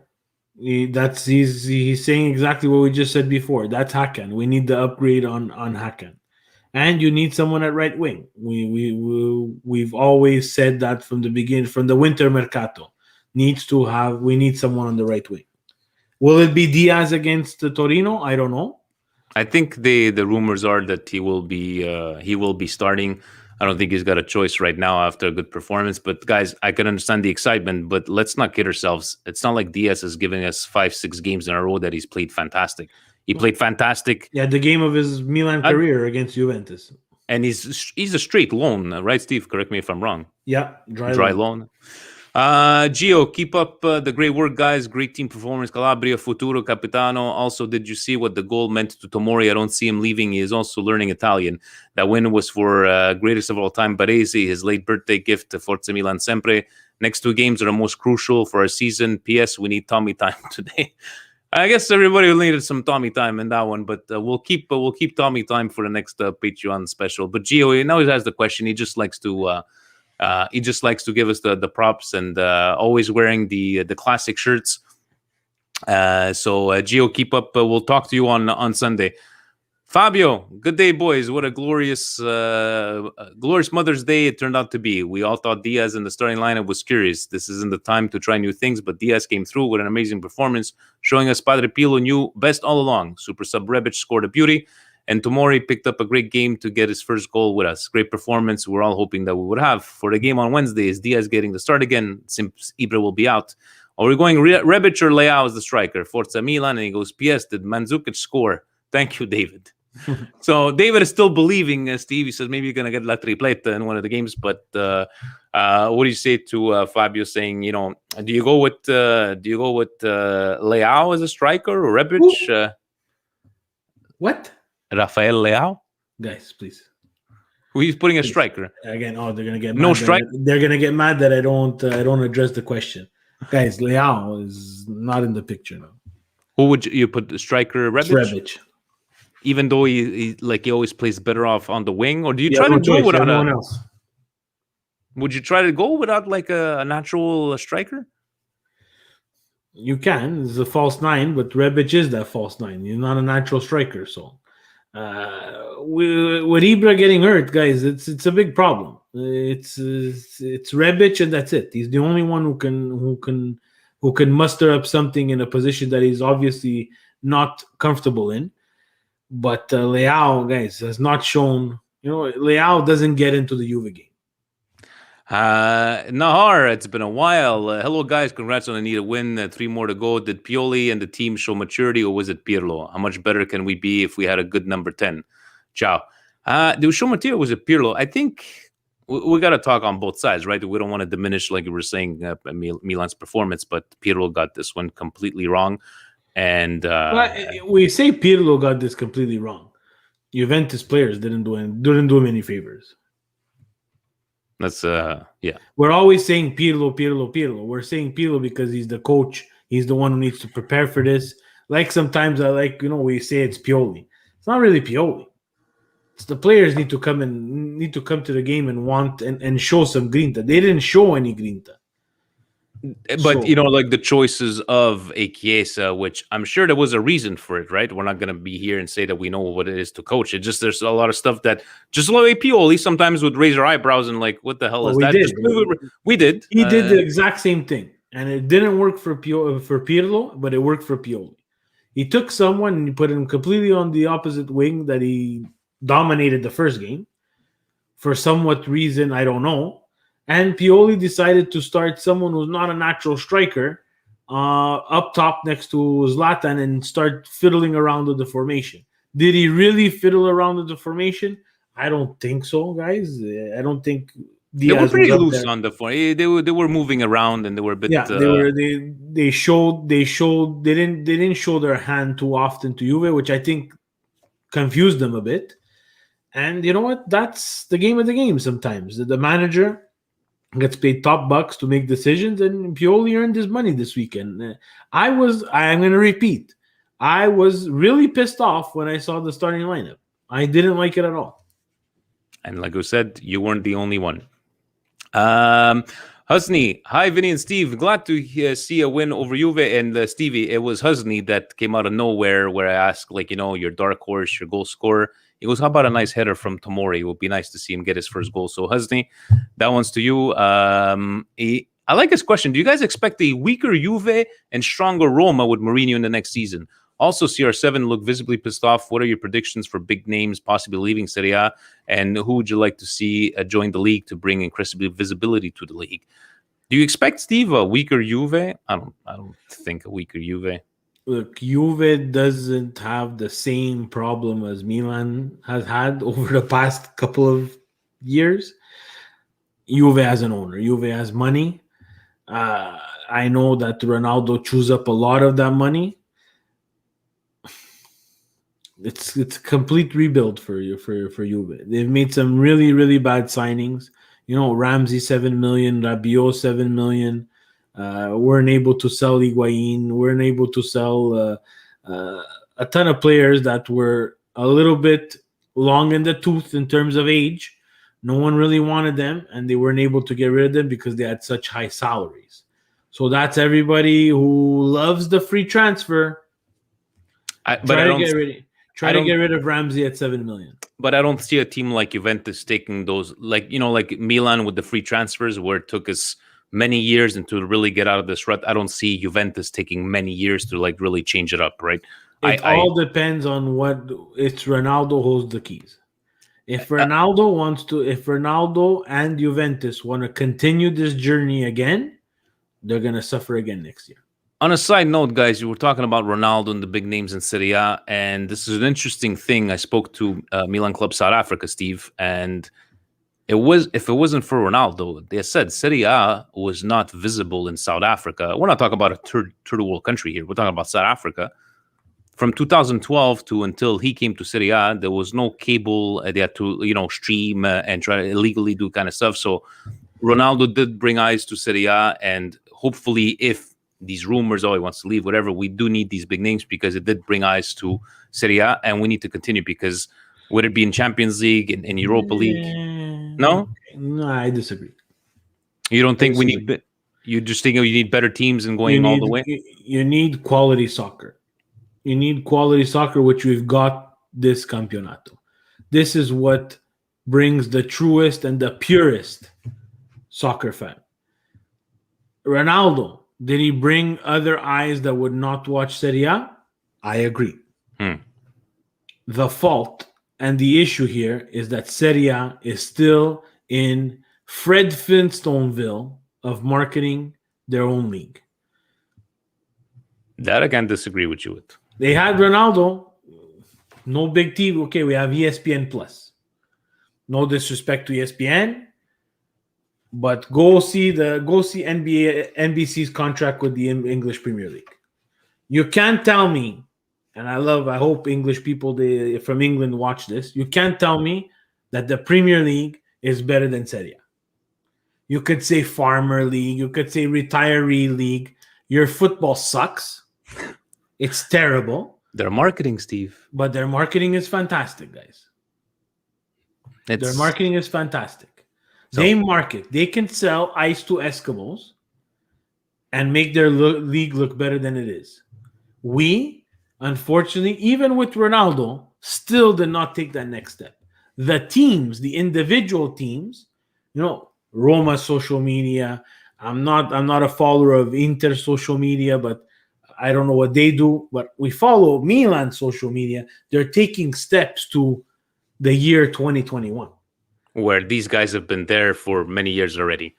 He's saying exactly what we just said before. That's Hakan. We need the upgrade on Hakan. And you need someone at right wing. We've always said that from the beginning, from the winter mercato. We need someone on the right wing. Will it be Diaz against Torino? I don't know. I think the rumors are that he will be starting. I don't think he's got a choice right now after a good performance. But guys, I can understand the excitement, but let's not kid ourselves. It's not like Diaz is giving us 5-6 games in a row that he's played fantastic. He played fantastic. Yeah, the game of his Milan career against Juventus. And he's a straight loan, right, Steve? Correct me if I'm wrong. Yeah, dry loan. Gio, keep up the great work, guys. Great team performance. Calabria, Futuro, Capitano. Also, did you see what the goal meant to Tomori? I don't see him leaving. He is also learning Italian. That win was for greatest of all time, Baresi, his late birthday gift to Forza Milan Sempre. Next 2 games are the most crucial for our season. P.S. We need Tommy time today. I guess everybody needed some Tommy time in that one, but we'll keep Tommy time for the next Patreon special. But Gio, now he has the question. He just likes to give us the props and always wearing the classic shirts. So Gio, keep up. We'll talk to you on Sunday. Fabio, good day, boys. What a glorious Mother's Day it turned out to be. We all thought Diaz in the starting lineup was curious. This isn't the time to try new things, but Diaz came through with an amazing performance, showing us Padre Pirlo knew best all along. Super sub Rebic scored a beauty, and Tomori picked up a great game to get his first goal with us. Great performance. We're all hoping that we would have. For the game on Wednesday, is Diaz getting the start again since Ibra will be out? Are we going Rebic or Leao as the striker? Forza Milan. And he goes, PS, did Mandzukic score? Thank you, David. So David is still believing, Steve. He says maybe you're going to get La Tripleta in one of the games. But what do you say to Fabio saying, do you go with Leao as a striker or Rebic? What? Rafael Leao? Guys, please. Who he's putting a striker? Again, they're gonna get mad. No strike. They're gonna get mad that I don't address the question. Guys, Leao is not in the picture now. Who would you put the striker? Rebic? Even though he always plays better off on the wing, or do you try to go without anyone else? Would you try to go without like a natural striker? You can. It's a false nine, but Rebic is that false nine. He's not a natural striker, so with Ibra getting hurt, guys, it's a big problem. It's Rebic, and that's it. He's the only one who can muster up something in a position that he's obviously not comfortable in. But Leao, guys, has not shown. Leao doesn't get into the Juve game. Nahar, it's been a while. Hello, guys. Congrats on the needed win. 3 more to go. Did Pioli and the team show maturity, or was it Pirlo? How much better can we be if we had a good number 10? Ciao. Did we show maturity, or was it Pirlo? I think we got to talk on both sides, right? We don't want to diminish, like you were saying, Milan's performance, but Pirlo got this one completely wrong. And we say Pirlo got this completely wrong. Juventus players didn't do him any favors. That's yeah. We're always saying Pirlo. We're saying Pirlo because he's the coach. He's the one who needs to prepare for this. Like sometimes we say it's Pioli. It's not really Pioli. It's the players need to come to the game and want and show some grinta. They didn't show any grinta. But like the choices of a Chiesa, which I'm sure there was a reason for it, right? We're not going to be here and say that we know what it is to coach. It just there's a lot of stuff that just like Pioli sometimes would raise our eyebrows and like, what the hell is that? We did. He did the exact same thing, and it didn't work for Pirlo, but it worked for Pioli. He took someone and he put him completely on the opposite wing that he dominated the first game for somewhat reason I don't know. And Pioli decided to start someone who's not a natural striker up top next to Zlatan and start fiddling around with the formation. Did he really fiddle around with the formation? I don't think so, guys. I don't think Diaz they were pretty loose there. on the floor. They were moving around and they were a bit. Yeah, they didn't show their hand too often to Juve, which I think confused them a bit. And you know what? That's the game of the game. Sometimes the manager gets paid top bucks to make decisions, and Pioli earned his money this weekend. I'm going to repeat, I was really pissed off when I saw the starting lineup. I didn't like it at all. And like I said, you weren't the only one. Husney, hi, Vinny and Steve. Glad to see a win over Juve. And Stevie, it was Husney that came out of nowhere where I asked, your dark horse, your goal scorer. He goes, how about a nice header from Tomori? It would be nice to see him get his first goal. So, Husney, that one's to you. I like his question. Do you guys expect a weaker Juve and stronger Roma with Mourinho in the next season? Also, CR7 look visibly pissed off. What are your predictions for big names possibly leaving Serie A? And who would you like to see join the league to bring increasing visibility to the league? Do you expect, Steve, a weaker Juve? I don't think a weaker Juve. Look, Juve doesn't have the same problem as Milan has had over the past couple of years. Juve has an owner. Juve has money. I know that Ronaldo chews up a lot of that money. It's a complete rebuild for Juve. They've made some really, really bad signings. Ramsey 7 million, Rabiot 7 million. Weren't able to sell Higuain. Weren't able to sell a ton of players that were a little bit long in the tooth in terms of age. No one really wanted them, and they weren't able to get rid of them because they had such high salaries. So that's everybody who loves the free transfer. Try to get rid of Ramsey at 7 million. But I don't see a team like Juventus taking those, like Milan with the free transfers, where it took us many years and to really get out of this rut. I don't see Juventus taking many years to really change it up, right? It all depends on it's Ronaldo holds the keys. If Ronaldo and Juventus want to continue this journey again, they're going to suffer again next year. On a side note, guys, you were talking about Ronaldo and the big names in Serie A, and this is an interesting thing. I spoke to Milan Club South Africa, Steve, and if it wasn't for Ronaldo, they said Serie A was not visible in South Africa. We're not talking about a third world country here. We're talking about South Africa. From 2012 to until he came to Serie A, there was no cable. They had to, stream and try to illegally do kind of stuff. So Ronaldo did bring eyes to Serie A, and hopefully, if these rumors, he wants to leave, whatever, we do need these big names because it did bring eyes to Serie A, and we need to continue because would it be in Champions League, in Europa League? No, I disagree. You don't think we need? You just think you need better teams and going all the way? You need quality soccer. You need quality soccer, which we've got this campeonato. This is what brings the truest and the purest soccer fan. Ronaldo, did he bring other eyes that would not watch Serie A? I agree. The fault and the issue here is that Serie A is still in Fred Flintstoneville of marketing their own league. That I can't disagree with you with. They had Ronaldo, no big TV. Okay, we have ESPN Plus. No disrespect to ESPN, but go see NBC's contract with the English Premier League. You can't tell me, and I hope English people from England watch this. You can't tell me that the Premier League is better than Serie A. You could say Farmer League. You could say Retiree League. Your football sucks. It's terrible. Their marketing, Steve. But their marketing is fantastic, guys. Their marketing is fantastic. They market. They can sell ice to Eskimos and make their league look better than it is. We, unfortunately, even with Ronaldo, still did not take that next step. The teams, the individual teams, Roma social media. I'm not a follower of Inter social media, but I don't know what they do. But we follow Milan social media. They're taking steps to the year 2021. Where these guys have been there for many years already.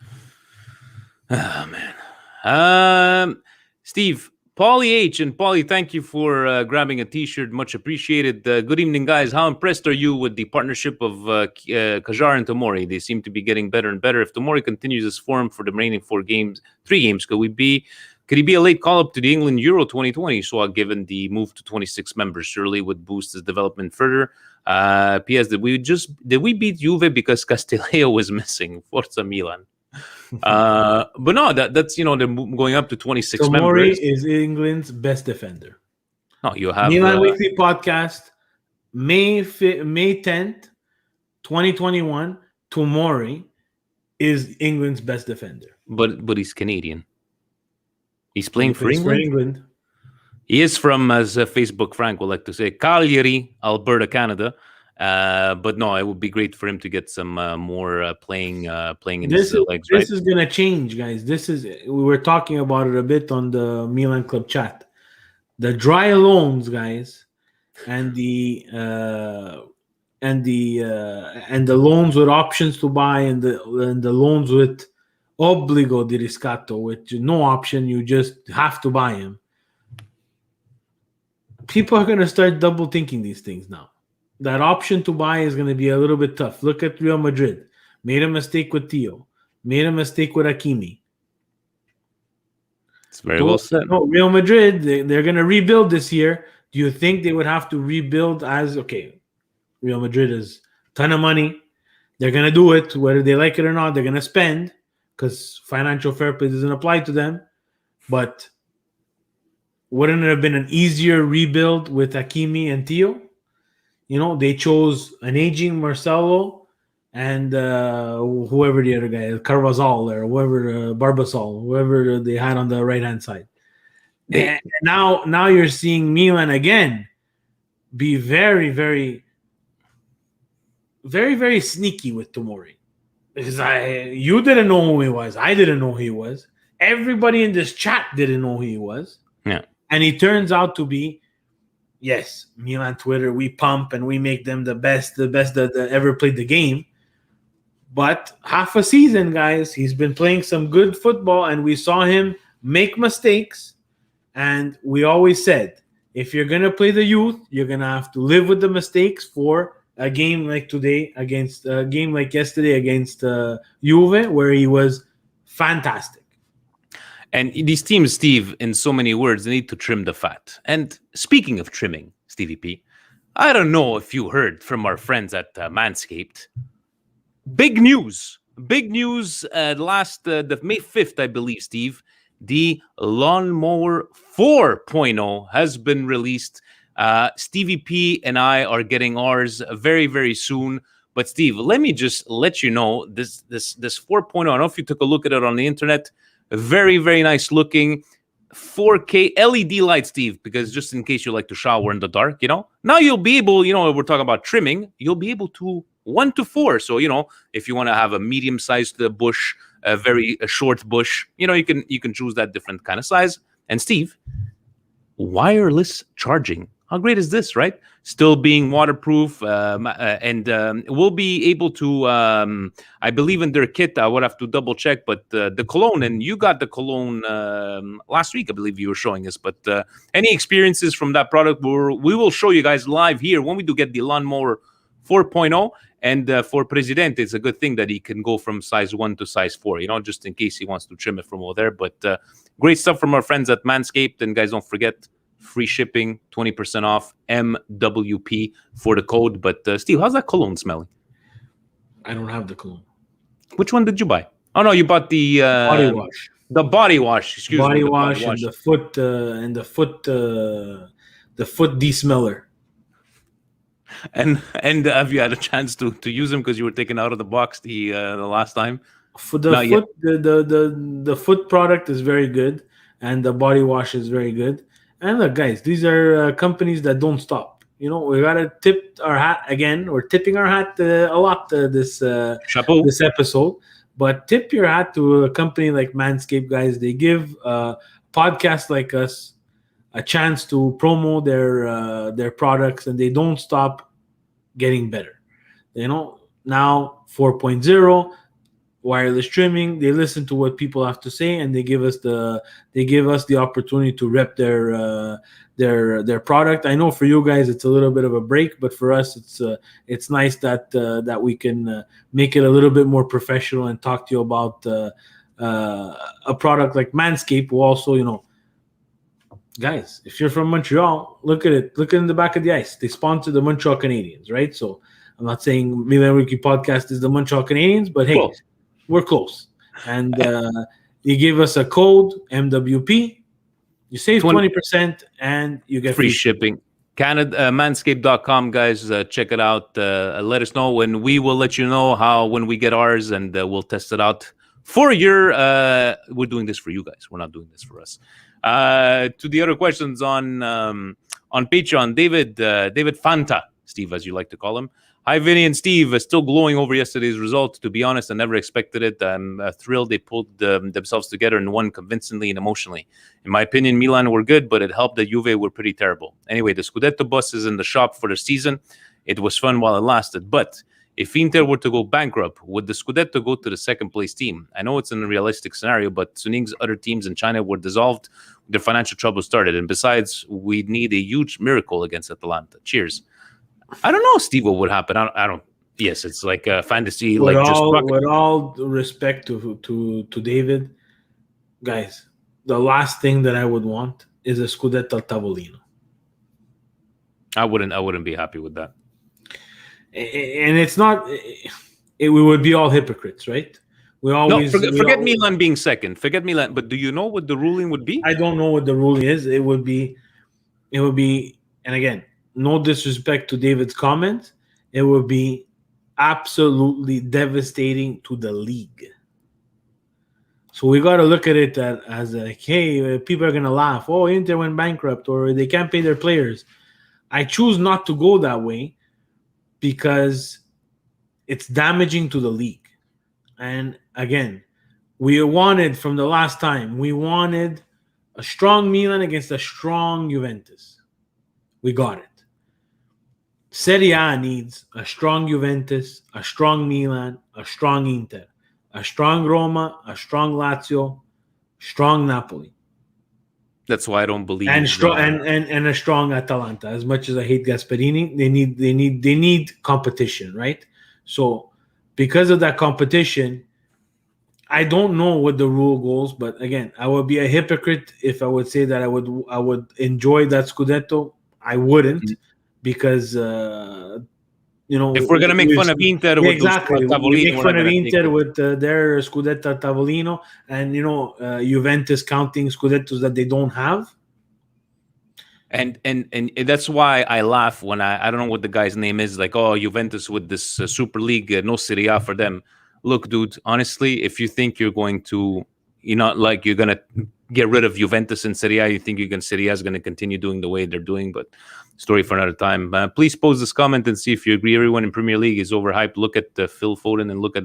Oh, man. Steve, Paulie H. And Paulie, thank you for grabbing a T-shirt. Much appreciated. Good evening, guys. How impressed are you with the partnership of Kajar and Tomori? They seem to be getting better and better. If Tomori continues his form for the remaining 3 games, could he be a late call-up to the England Euro 2020? So given the move to 26 members, surely would boost his development further. P.S. Did we beat Juve because Castillejo was missing? Forza Milan. But no, that's they're going up to 26 members. Tomori is England's best defender. No, you have Milan Weekly Podcast, May 10th, 2021. Tomori is England's best defender. But he's Canadian. He's playing for England. England. He is from, as Facebook Frank would like to say, Calgary, Alberta, Canada. But no, it would be great for him to get some more playing in his legs. This is going to change, guys. We were talking about it a bit on the Milan Club chat. The dry loans, guys, and the loans with options to buy, and the loans with obbligo di riscatto, with no option, you just have to buy him. People are going to start double thinking these things now. That option to buy is going to be a little bit tough. Look at Real Madrid. Made a mistake with Theo. Made a mistake with Hakimi. It's very well said. No, Real Madrid, they're going to rebuild this year. Do you think they would have to rebuild Real Madrid is a ton of money. They're going to do it. Whether they like it or not, they're going to spend because financial fair play doesn't apply to them. But wouldn't it have been an easier rebuild with Hakimi and Theo? They chose an aging Marcelo and whoever the other guy, Carvajal or whoever, Barbasol, whoever they had on the right-hand side. And now you're seeing Milan again be very, very, very, very sneaky with Tomori. Because you didn't know who he was. I didn't know who he was. Everybody in this chat didn't know who he was. Yeah. And he turns out to be, yes, Milan Twitter, we pump and we make them the best that ever played the game. But half a season, guys, he's been playing some good football, and we saw him make mistakes. And we always said, if you're going to play the youth, you're going to have to live with the mistakes for a game like today against a game like yesterday against Juve, where he was fantastic. And these teams, Steve, in so many words, they need to trim the fat. And speaking of trimming, Stevie P, I don't know if you heard from our friends at MANSCAPED. Big news. Big news last the May 5th, I believe, Steve. The Lawnmower 4.0 has been released. Stevie P and I are getting ours very, very soon. But Steve, let me just let you know, this 4.0, I don't know if you took a look at it on the internet. Very, very nice looking 4K LED light, Steve, because just in case you like to shower in the dark, now you'll be able, we're talking about trimming, you'll be able to 1 to 4. So, if you want to have a medium-sized bush, a very short bush, you can choose that different kind of size. And Steve, wireless charging. How great is this, right? Still being waterproof, and we'll be able to, I believe in their kit, I would have to double check, but the cologne, and you got the cologne last week, I believe you were showing us, but any experiences from that product, we will show you guys live here when we do get the Lawnmower 4.0. And for Presidente, it's a good thing that he can go from size 1 to size 4, just in case he wants to trim it from over there. But great stuff from our friends at MANSCAPED. And guys, don't forget, free shipping, 20% off, MWP for the code. But Steve, how's that cologne smelling? I don't have the cologne. Which one did you buy? Oh, no, you bought the body wash. The body wash, excuse me. Body wash and the foot de-smeller. And have you had a chance to use them because you were taken out of the box the last time? For the foot, the foot product is very good, and the body wash is very good. And look, guys, these are companies that don't stop. We gotta tip our hat again. We're tipping our hat a lot this episode, but tip your hat to a company like Manscaped, guys. They give podcasts like us a chance to promo their products, and they don't stop getting better. Now 4.0 wireless trimming, they listen to what people have to say, and they give us the opportunity to rep their product. I know for you guys it's a little bit of a break, but for us it's nice that we can make it a little bit more professional and talk to you about a product like Manscaped. Who also, guys, if you're from Montreal, look at it. Look in the back of the ice. They sponsor the Montreal Canadiens, right? So I'm not saying Milan Wiki Podcast is the Montreal Canadiens, but hey, we're close. And you give us a code, MWP. You save 20% and you get free shipping. Canada, manscaped.com, guys. Check it out. Let us know, and we will let you know when we get ours, and we'll test it out for your. We're doing this for you guys. We're not doing this for us. To the other questions on Patreon, David Fanta, Steve, as you like to call him. Hi, Vinny and Steve. Still glowing over yesterday's result. To be honest, I never expected it. I'm thrilled they pulled themselves together and won convincingly and emotionally. In my opinion, Milan were good, but it helped that Juve were pretty terrible. Anyway, the Scudetto bus is in the shop for the season. It was fun while it lasted, but if Inter were to go bankrupt, would the Scudetto go to the second place team? I know it's an unrealistic scenario, but Suning's other teams in China were dissolved. Their financial trouble started. And besides, we need a huge miracle against Atalanta. Cheers. I don't know, Steve, what would happen. I don't. Yes, it's like a fantasy. With all respect to David, guys, the last thing that I would want is a Scudetto al Tavolino. I wouldn't be happy with that. And it's not. We would be all hypocrites, right? We always forget Milan being second. Forget Milan. But do you know what the ruling would be? I don't know what the ruling is. It would be, and again, no disrespect to David's comment, it would be absolutely devastating to the league. So we got to look at it as like, hey, people are gonna laugh. Oh, Inter went bankrupt, or they can't pay their players. I choose not to go that way, because it's damaging to the league. And again, we wanted from the last time, we wanted a strong Milan against a strong Juventus. We got it. Serie A needs a strong Juventus, a strong Milan, a strong Inter, a strong Roma, a strong Lazio, strong Napoli, That's why I don't believe. and strong and a strong Atalanta. As much as I hate Gasperini, they need competition, right? So because of that competition, I don't know what the rule goes, but again, I would be a hypocrite if I would say that I would enjoy that Scudetto. I wouldn't, because if we're gonna make fun of Inter with exactly, those we Tavolini, make we're fun not of gonna take Inter it. with their Scudetto Tavolino, and Juventus counting Scudettos that they don't have. And that's why I laugh when I don't know what the guy's name is, like, oh, Juventus with this Super League, no Serie A for them. Look, dude, honestly, if you think you're going to, you're gonna get rid of Juventus in Serie A, you think Serie A is gonna continue doing the way they're doing, but story for another time. Please post this comment and see if you agree. Everyone in Premier League is overhyped. Look at Phil Foden and look at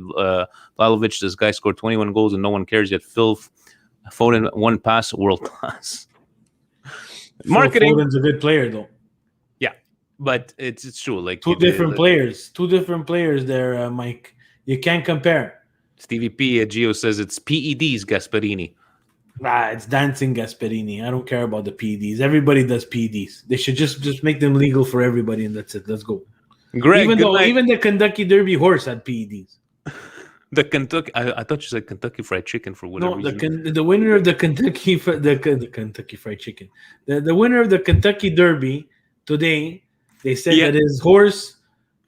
Vlahovic. This guy scored 21 goals and no one cares yet. Phil Foden, one pass, world class. Marketing. Phil Foden's a good player, though. Yeah, but it's true. Like two different players there, Mike. You can't compare. Stevie P at Gio says it's PEDs, Gasperini. It's dancing Gasperini. I don't care about the PEDs. Everybody does PEDs. They should just make them legal for everybody, and that's it. Let's go. Greg, even the Kentucky Derby horse had PEDs. The Kentucky, I thought you said Kentucky Fried Chicken for whatever reason. The winner of the Kentucky Fried Chicken, the winner of the Kentucky Derby today, they said that his horse,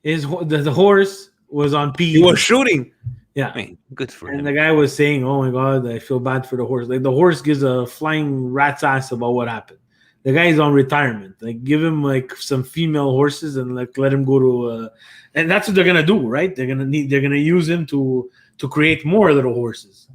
the horse was on PEDs. He was shooting. Yeah, Man, good for him. And the guy was saying, "Oh my God, I feel bad for the horse." Like the horse gives a flying rat's ass about what happened. The guy is on retirement. Like give him like some female horses and like let him go to, and that's what they're gonna do, right? They're gonna use him to create more little horses.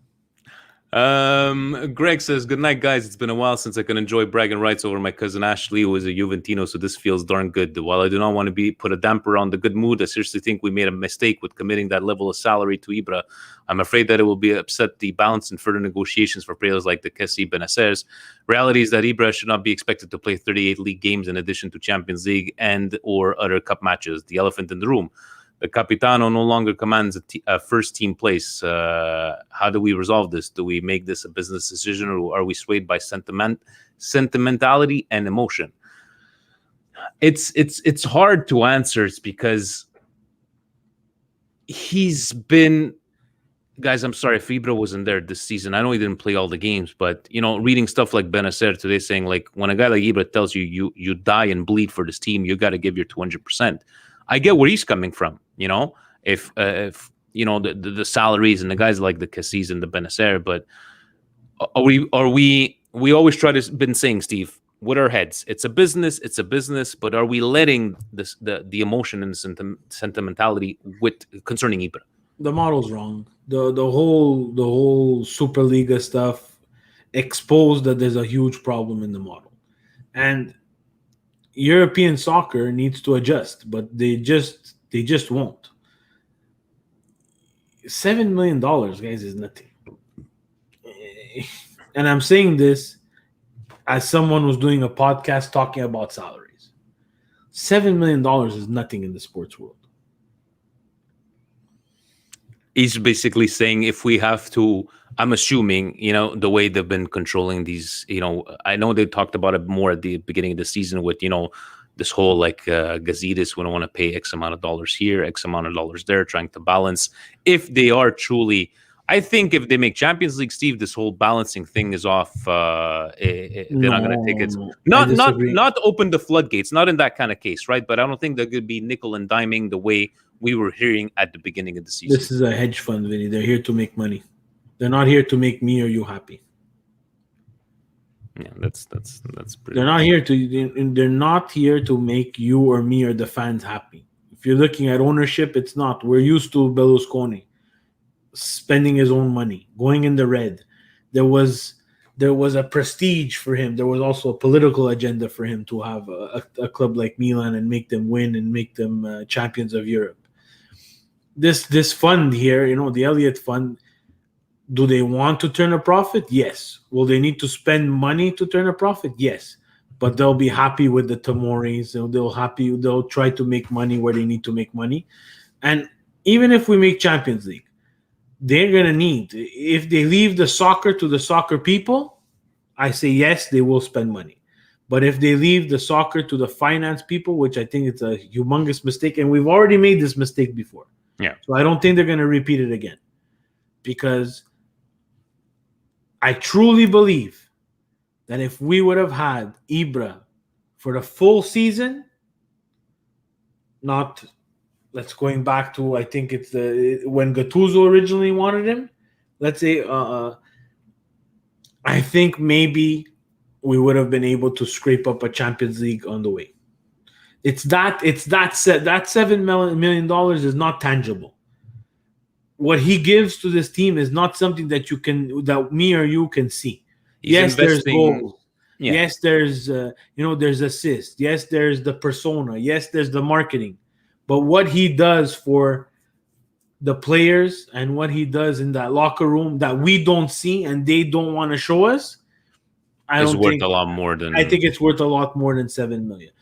Greg says, good night, guys. It's been a while since I could enjoy bragging rights over my cousin Ashley, who is a Juventino, so this feels darn good. While I do not want to put a damper on the good mood, I seriously think we made a mistake with committing that level of salary to Ibra. I'm afraid that it will be upset the balance in further negotiations for players like the Kessie Benacers. Reality is that Ibra should not be expected to play 38 league games in addition to Champions League and or other cup matches. The elephant in the room. The Capitano no longer commands a first-team place. How do we resolve this? Do we make this a business decision, or are we swayed by sentimentality and emotion? It's hard to answer. It's because he's been... Guys, I'm sorry if Ibra wasn't there this season. I know he didn't play all the games, but, reading stuff like Benacer today saying, like, when a guy like Ibra tells you die and bleed for this team, you got to give your 200%. I get where he's coming from, if the salaries and the guys like the Cassis and the Benacer, but we always try to been saying, Steve, with our heads, it's a business, but are we letting the emotion and sentimentality concerning Ibra? The model's wrong. The whole Superliga stuff exposed that there's a huge problem in the model, and European soccer needs to adjust, but they just won't. $7 million, guys, is nothing. And I'm saying this as someone who's doing a podcast talking about salaries. $7 million is nothing in the sports world. He's basically saying if we have to, I'm assuming, the way they've been controlling these, I know they talked about it more at the beginning of the season with, this whole like Gazidis, we don't want to pay X amount of dollars here, X amount of dollars there, trying to balance. If they are truly, I think if they make Champions League, Steve, this whole balancing thing is off. They're not going to take it. Not open the floodgates, not in that kind of case, right? But I don't think they're going to be nickel and diming the way we were hearing at the beginning of the season. This is a hedge fund, Vinny. They're here to make money. They're not here to make me or you happy. Yeah, that's pretty. They're not here to make you or me or the fans happy. If you're looking at ownership, it's not. We're used to Berlusconi spending his own money, going in the red. There was a prestige for him. There was also a political agenda for him to have a club like Milan and make them win and make them champions of Europe. This fund here, the Elliott Fund, do they want to turn a profit? Yes. Will they need to spend money to turn a profit? Yes. but they'll be happy with the Tomoris. They'll try to make money where they need to make money. And even if we make Champions League, they're going to need, if they leave the soccer to the soccer people, I say yes, they will spend money. But if they leave the soccer to the finance people, which I think it's a humongous mistake, and we've already made this mistake before. Yeah. So I don't think they're going to repeat it again. Because I truly believe that if we would have had Ibra for the full season, not, let's going back to, I think it's when Gattuso originally wanted him, let's say, I think maybe we would have been able to scrape up a Champions League on the way. That $7 million is not tangible. What he gives to this team is not something that me or you can see. Yes, there's goals. Yeah. Yes, there's there's assists. Yes, there's the persona. Yes, there's the marketing. But what he does for the players and what he does in that locker room that we don't see and they don't want to show us, I think it's worth a lot more than $7 million.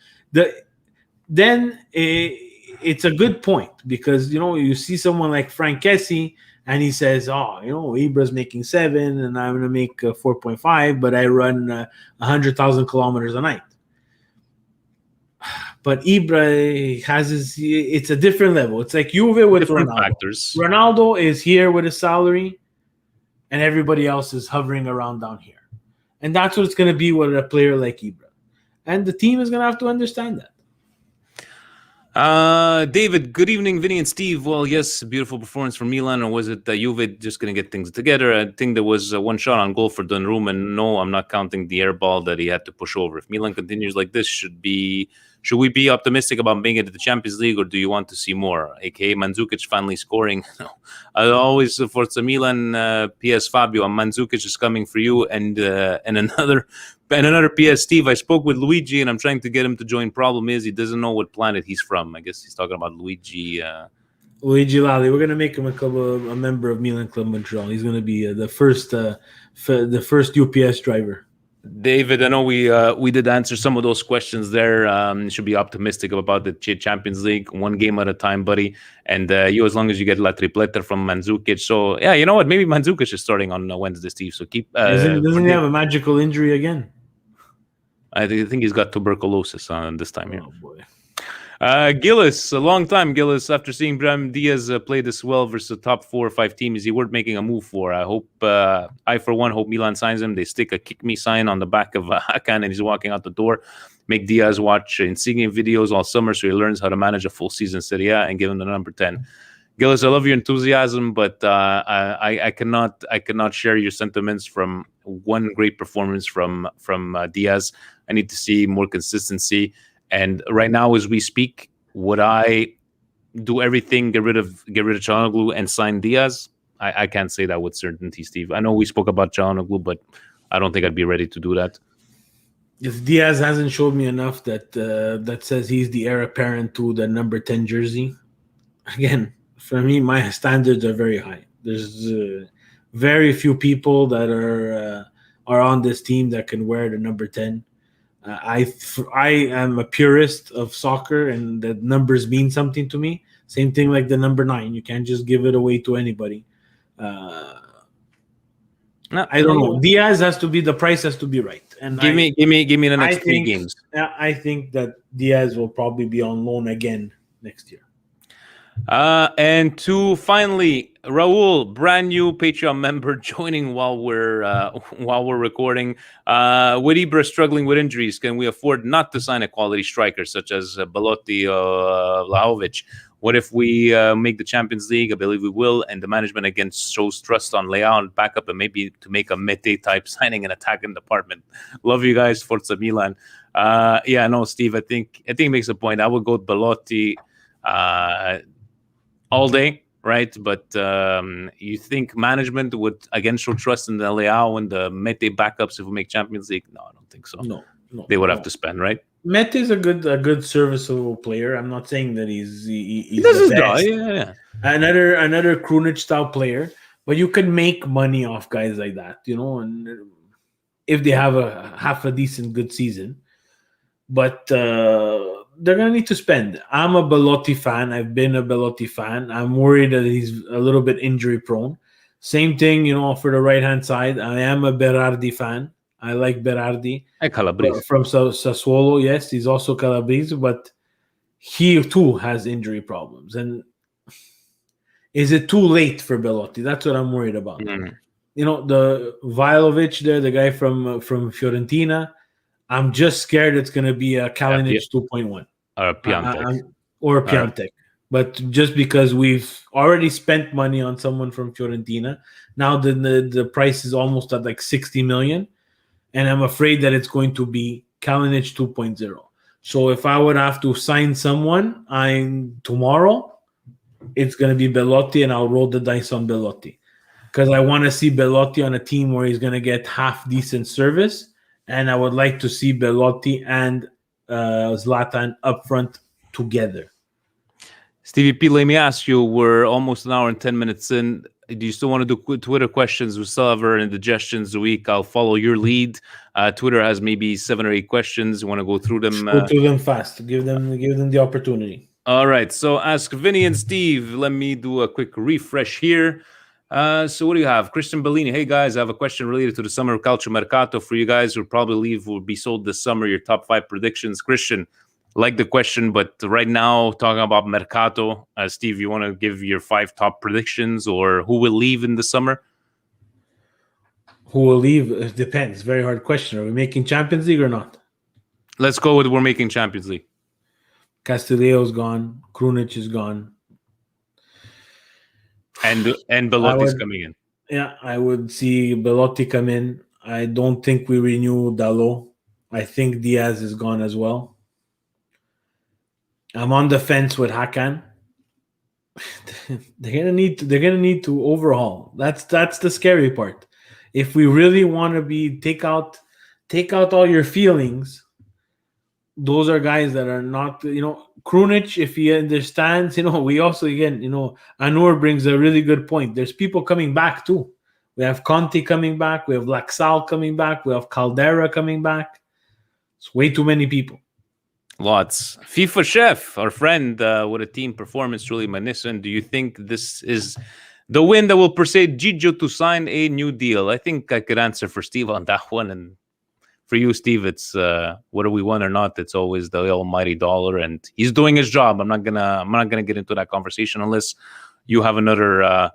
It's a good point because you see someone like Frank Kessie and he says, Ibra's making 7 and I'm going to make 4.5, but I run 100,000 kilometers a night. But Ibra it's a different level. It's like Juve with different Ronaldo. Factors. Ronaldo is here with his salary and everybody else is hovering around down here. And that's what it's going to be with a player like Ibra. And the team is going to have to understand that. David, good evening, Vinny and Steve. Well, yes, beautiful performance from Milan, or was it Juve just going to get things together? I think there was one shot on goal for Donnarumma, and no, I'm not counting the air ball that he had to push over. If Milan continues like this, should we be optimistic about making it to the Champions League, or do you want to see more? AKA Mandzukic finally scoring. I always Forza Milan, PS Fabio, and Mandzukic is coming for you, and another PS Steve. I spoke with Luigi, and I'm trying to get him to join. Problem is, he doesn't know what planet he's from. I guess he's talking about Luigi. Luigi Lally. We're gonna make him a member of Milan Club Montreal. He's gonna be the first UPS driver. David, I know we did answer some of those questions there. You should be optimistic about the Champions League, one game at a time, buddy. And you, as long as you get La Tripleta from Mandzukic. So, yeah, you know what? Maybe Mandzukic is starting on Wednesday, Steve. So keep... doesn't he have a magical injury again? I think he's got tuberculosis this time here. Oh, boy. Gillis, a long time, Gillis. After seeing Brahim Diaz play this well versus the top 4 or 5 team, is he worth making a move for? I for one hope Milan signs him. They stick a kick me sign on the back of Hakan and he's walking out the door. Make Diaz watch Insigne videos all summer so he learns how to manage a full season Serie A and give him the number 10. Gillis, I love your enthusiasm, but I cannot share your sentiments from one great performance from Diaz. I need to see more consistency. And right now, as we speak, would I do everything, get rid of Çalhanoğlu and sign Diaz? I can't say that with certainty, Steve. I know we spoke about Çalhanoğlu, but I don't think I'd be ready to do that. If Diaz hasn't showed me enough that says he's the heir apparent to the number 10 jersey, again, for me, my standards are very high. There's very few people that are on this team that can wear the number 10. I am a purist of soccer, and the numbers mean something to me. Same thing like the number 9. You can't just give it away to anybody. I don't know. Diaz the price has to be right. And give me the next 3 games. I think that Diaz will probably be on loan again next year. And to finally, Raul, brand new Patreon member, joining while we're recording. With Ibra struggling with injuries, can we afford not to sign a quality striker such as Belotti or Vlahovic? What if we make the Champions League? I believe we will, and the management again shows trust on Leao and backup, and maybe to make a Mete type signing and attacking department. Love you guys, Forza Milan. Steve, I think it makes a point. I would go with Belotti all day, right? But you think management would again show trust in the Leao and the Mete backups if we make Champions League? No, I don't think so. No, they would have to spend, right? Mete is a good serviceable player. I'm not saying that he's he does his job. Yeah. Another Krunic style player, but you can make money off guys like that, and if they have a half a decent good season. but they're going to need to spend. I'm a Belotti fan. I've been a Belotti fan. I'm worried that he's a little bit injury prone. Same thing, for the right-hand side. I am a Berardi fan. I like Berardi. Calabrese. From Sassuolo, yes. He's also Calabrese, but he too has injury problems. And is it too late for Belotti? That's what I'm worried about. The Vlahovic there, the guy from Fiorentina, I'm just scared it's going to be a Kalinic 2.1. Or a Piontek. Or a Piontek. But just because we've already spent money on someone from Fiorentina, now the price is almost at like 60 million, and I'm afraid that it's going to be Kalinic 2.0. So if I would have to sign someone tomorrow, it's going to be Belotti, and I'll roll the dice on Belotti. Because I want to see Belotti on a team where he's going to get half decent service, and I would like to see Belotti and Zlatan up front together. Stevie P, let me ask you, we're almost an hour and 10 minutes in. Do you still want to do Twitter questions? We still have our indigestions a week. I'll follow your lead. Twitter has maybe 7 or 8 questions. You want to go through them? Go through them fast. Give them the opportunity. All right. So ask Vinny and Steve. Let me do a quick refresh here. So what do you have? Christian Bellini. Hey, guys, I have a question related to the summer calcio mercato for you guys who probably will be sold this summer. Your top 5 predictions. Christian, like the question, but right now, talking about mercato, Steve, you want to give your 5 top predictions or who will leave in the summer? Who will leave? It depends. Very hard question. Are we making Champions League or not? Let's go with we're making Champions League. Castillejo's gone. Krunic is gone. And Belotti's coming in. Yeah, I would see Belotti come in. I don't think we renew Dalot. I think Diaz is gone as well. I'm on the fence with Hakan. They're gonna need to overhaul. That's the scary part. If we really want to take out all your feelings, those are guys that are not, Krunic, if he understands, we also, again, Anur brings a really good point. There's people coming back too. We have Conti coming back. We have Laxalt coming back. We have Caldera coming back. It's way too many people. Lots. FIFA Chef, our friend with a team performance really magnificent. Do you think this is the win that will persuade Gigio to sign a new deal? I think I could answer for Steve on that one. And for you, Steve, it's whether we won or not, it's always the almighty dollar, and he's doing his job. I'm not gonna get into that conversation unless you have another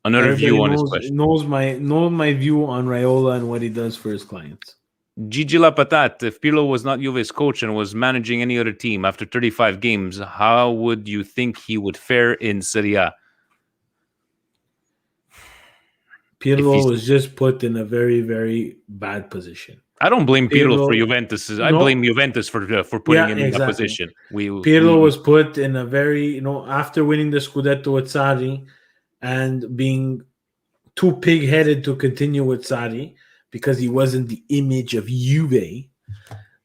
view on his question. Knows my view on Raiola and what he does for his clients. Gigi Lapatat, if Pirlo was not Juve's coach and was managing any other team after 35 games, how would you think he would fare in Serie A? Pirlo was just put in a very, very bad position. I don't blame Pirlo for Juventus. I blame Juventus for putting him in that position. Pirlo was put in a very, after winning the Scudetto with Sarri and being too pig-headed to continue with Sarri because he wasn't the image of Juve,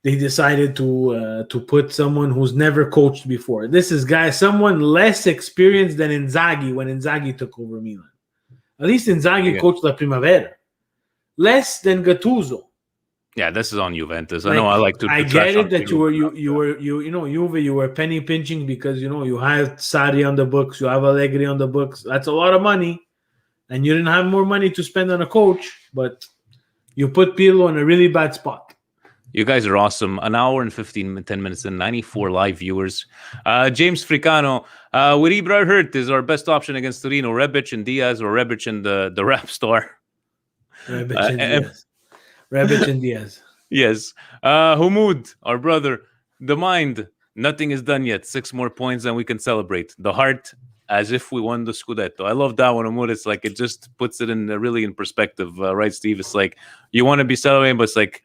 they decided to put someone who's never coached before. This is someone less experienced than Inzaghi when Inzaghi took over Milan. At least Inzaghi coached La Primavera. Less than Gattuso. Yeah, this is on Juventus. I know I like to. I get it that you were penny pinching because you have Sarri on the books, you have Allegri on the books. That's a lot of money, and you didn't have more money to spend on a coach. But you put Pirlo in a really bad spot. You guys are awesome. An hour and 10 minutes and 94 live viewers. James Fricano, with Ibra hurt, is our best option against Torino Rebic and Diaz or Rebic and the rap star? Rebic and Diaz. Rebic and Diaz. Yes. Humud, our brother. The mind, nothing is done yet. 6 more points and we can celebrate. The heart, as if we won the Scudetto. I love that one, Humud. It's like it just puts it in really in perspective, right, Steve? It's like you want to be celebrating, but it's like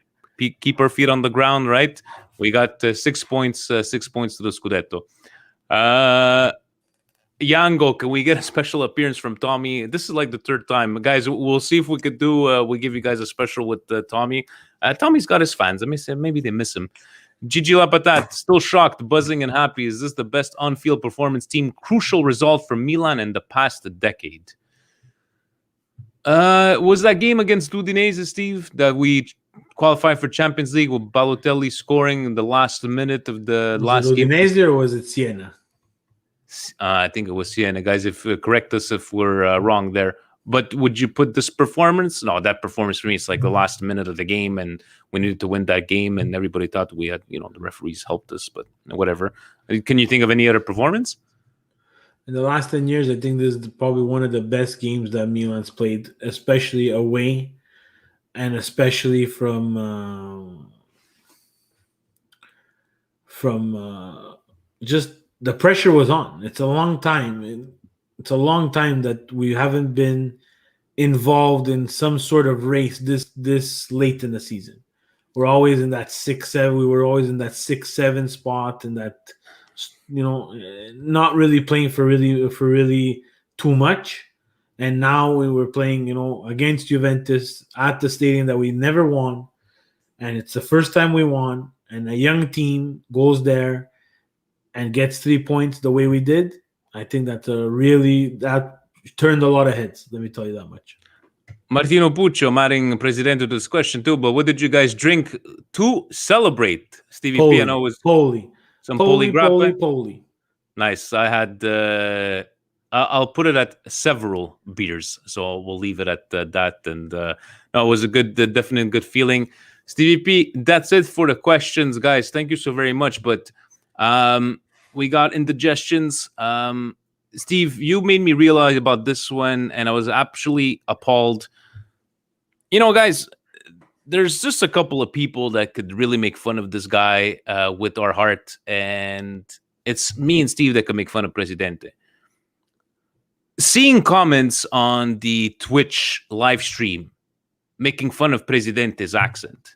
keep our feet on the ground, right? We got 6 points, 6 points to the Scudetto. Yango, can we get a special appearance from Tommy? This is like the 3rd time. Guys, we'll see if we could do, we'll give you guys a special with Tommy. Tommy's got his fans. I mean, maybe they miss him. Gigi Lapatat, still shocked, buzzing and happy. Is this the best on-field performance team? Crucial result for Milan in the past decade. Was that game against Udinese, Steve, that we qualified for Champions League with Balotelli scoring in the last minute of the Was last it game? Udinese or was it Siena? I think it was Siena. Guys, if correct us if we're wrong there. But would you put this performance? No, that performance for me, it's like the last minute of the game, and we needed to win that game, and everybody thought we had, the referees helped us, but whatever. Can you think of any other performance? In the last 10 years, I think this is probably one of the best games that Milan's played, especially away, and especially from just the pressure was on. It's a long time. It's a long time that we haven't been involved in some sort of race this late in the season. We're always in that 6-7. We were always in that 6-7 spot, and that not really playing for really too much. And now we were playing, against Juventus at the stadium that we never won, and it's the first time we won. And a young team goes there and gets 3 points the way we did. I think that turned a lot of heads. Let me tell you that much. Martino Puccio, I'm adding Presidente to this question too, but what did you guys drink to celebrate? Stevie P, I know was some Poli Grappa. Nice. I had, I'll put it at several beers, so we'll leave it at that. And no, it was a good, definitely good feeling. Stevie P, that's it for the questions, guys. Thank you so very much. But we got indigestions. Steve, you made me realize about this one, and I was actually appalled. Guys, there's just a couple of people that could really make fun of this guy with our heart, and it's me and Steve that could make fun of Presidente. Seeing comments on the Twitch live stream making fun of Presidente's accent.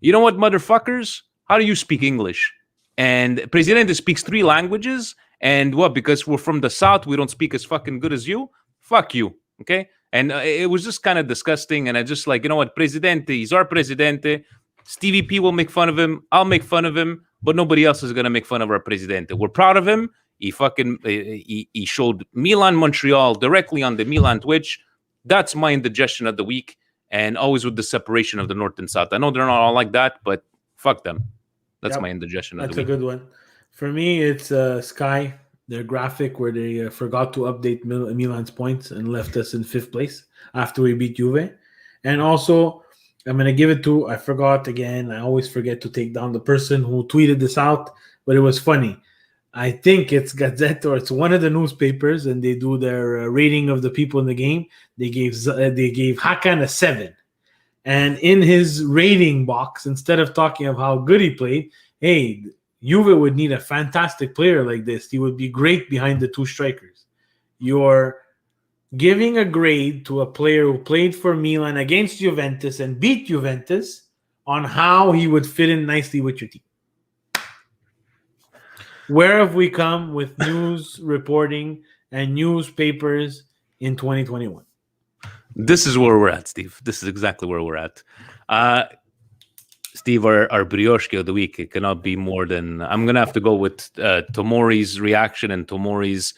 You know what, motherfuckers? How do you speak English? And Presidente speaks 3 languages. And what? Because we're from the South, we don't speak as fucking good as you? Fuck you, okay? And it was just kind of disgusting. And I just like, you know what? Presidente, he's our Presidente. Stevie P will make fun of him. I'll make fun of him. But nobody else is going to make fun of our Presidente. We're proud of him. He showed Milan Montreal directly on the Milan Twitch. That's my indigestion of the week. And always with the separation of the North and South. I know they're not all like that, but fuck them. That's my indigestion of the week. That's a good one. For me, it's Sky, their graphic where they forgot to update Milan's points and left us in 5th place after we beat Juve. And also, I'm going to give it to, I forgot again, I always forget to take down the person who tweeted this out, but it was funny. I think it's Gazette or it's one of the newspapers, and they do their rating of the people in the game. They gave Hakan a 7. And in his rating box, instead of talking of how good he played, hey, Juve would need a fantastic player like this. He would be great behind the 2 strikers. You're giving a grade to a player who played for Milan against Juventus and beat Juventus on how he would fit in nicely with your team. Where have we come with news reporting and newspapers in 2021? This is where we're at, Steve. This is exactly where we're at. Steve, our brioche of the week, it cannot be more than... I'm going to have to go with Tomori's reaction and Tomori's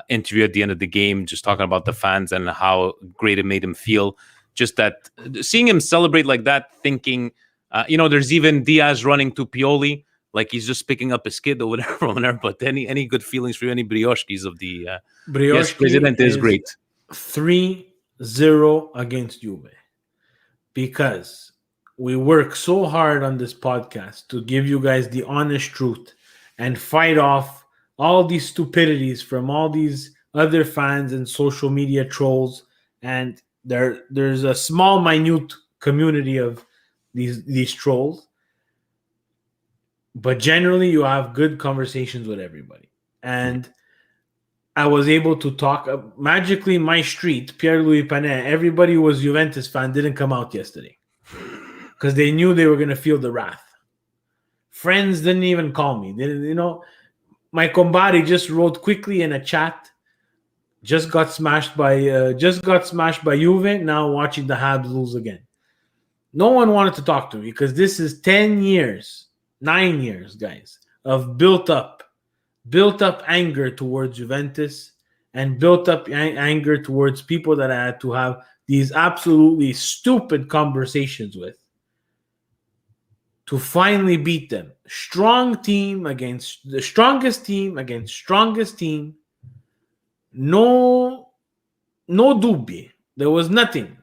interview at the end of the game, just talking about the fans and how great it made him feel. Just that, seeing him celebrate like that, thinking, there's even Diaz running to Pioli, like he's just picking up his kid or whatever. But any good feelings for you, any brioches of the... yes, Presidente is great. 3-0 against Juve. Because... we work so hard on this podcast to give you guys the honest truth and fight off all these stupidities from all these other fans and social media trolls. And there's a small, minute community of these trolls. But generally, you have good conversations with everybody. And I was able to talk. Magically, my street, Pierre-Louis Panet, everybody who was Juventus fan didn't come out yesterday. Because they knew they were going to feel the wrath. Friends didn't even call me. My Combari just wrote quickly in a chat. Just got smashed by Juve. Now watching the Habs lose again. No one wanted to talk to me because this is 9 years, guys, of built up anger towards Juventus and built up anger towards people that I had to have these absolutely stupid conversations with, to finally beat them. Strong team against the strongest team against strongest team. No dubbi. There was nothing.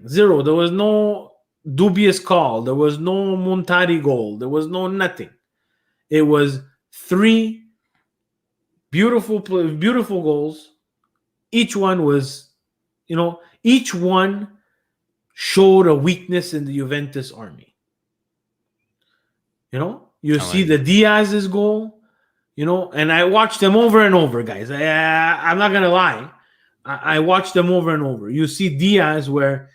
Zero. There was no dubious call. There was no Montari goal. There was no nothing. It was 3 beautiful goals. Each one was, each one showed a weakness in the Juventus army. You see the Diaz's goal, and I watched them over and over, guys. I'm not going to lie. I watched them over and over. You see Diaz where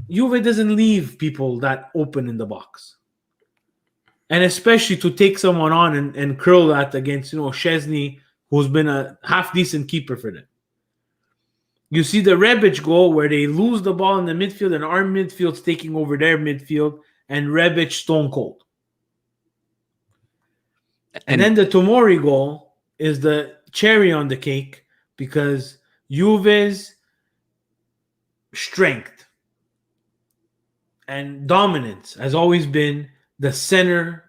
Juve doesn't leave people that open in the box. And especially to take someone on and curl that against, Szczesny, who's been a half-decent keeper for them. You see the Rebic goal where they lose the ball in the midfield and our midfield's taking over their midfield and Rebic stone cold. And then the Tomori goal is the cherry on the cake because Juve's strength and dominance has always been the center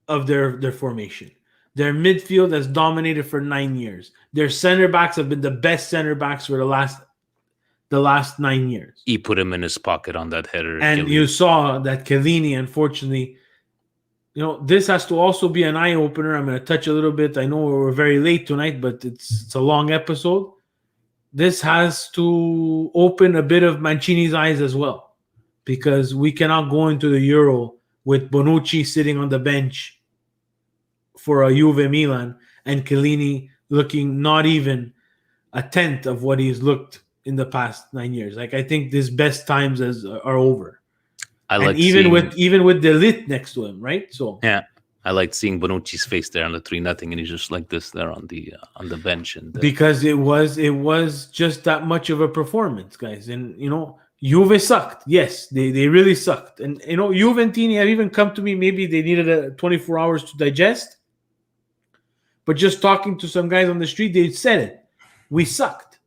of their formation. Their midfield has dominated for 9 years. Their center backs have been the best center backs for the last 9 years. He put him in his pocket on that header. And you saw that Chiellini, unfortunately, this has to also be an eye-opener. I'm going to touch a little bit. I know we're very late tonight, but it's a long episode. This has to open a bit of Mancini's eyes as well, because we cannot go into the Euro with Bonucci sitting on the bench for a Juve Milan and Chiellini looking not even a tenth of what he's looked in the past 9 years. I think his best times are over. Even with De Ligt next to him, right? So yeah, I liked seeing Bonucci's face there on the 3-0, and he's just like this there on the bench, and because it was just that much of a performance, guys. And Juve sucked. Yes, they really sucked. And Juventini have even come to me. Maybe they needed 24 hours to digest. But just talking to some guys on the street, they said it. We sucked.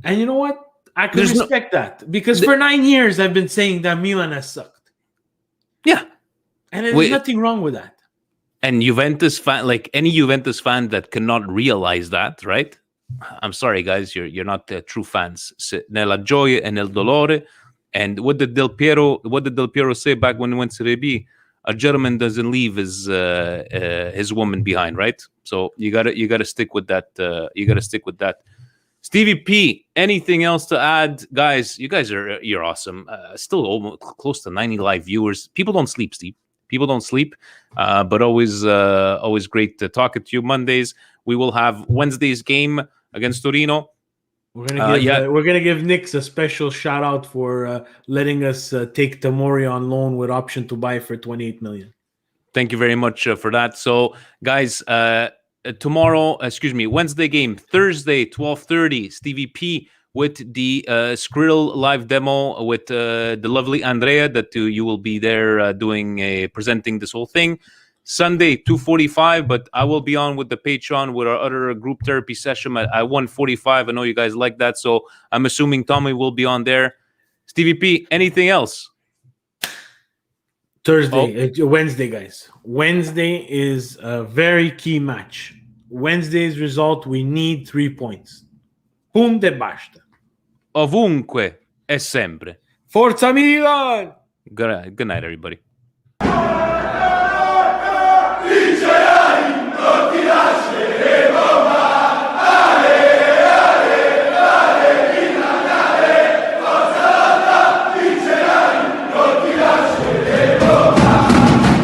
And you know what? I can respect that. Because for 9 years, I've been saying that Milan has sucked. Yeah. And there's nothing wrong with that. And Juventus fan, like any Juventus fan that cannot realize that, right? I'm sorry, guys, you're not true fans. Nella gioia e nel dolore. And what did Del Piero say back when he went to Serie B? A gentleman doesn't leave his woman behind, right? So you gotta stick with that. Stevie P, anything else to add, guys? You're awesome. Still almost close to 90 live viewers. People don't sleep, Steve. People don't sleep, but always great to talk to you. Mondays we will have Wednesday's game against Torino. We're gonna give Nix a special shout out for letting us take Tomori on loan with option to buy for 28 million. Thank you very much for that. So, guys, Wednesday game, Thursday 12:30. Stevie P with the Skrill live demo with the lovely Andrea that you will be there presenting this whole thing. Sunday 2:45, but I will be on with the Patreon with our other group therapy session at 1:45. I know you guys like that, so I'm assuming Tommy will be on there. Stevie P, anything else? Wednesday, guys. Wednesday is a very key match. Wednesday's result, we need 3 points. Punto e basta. Ovunque e sempre. Forza Milan! Good night, everybody. Vincerai, non ti lasci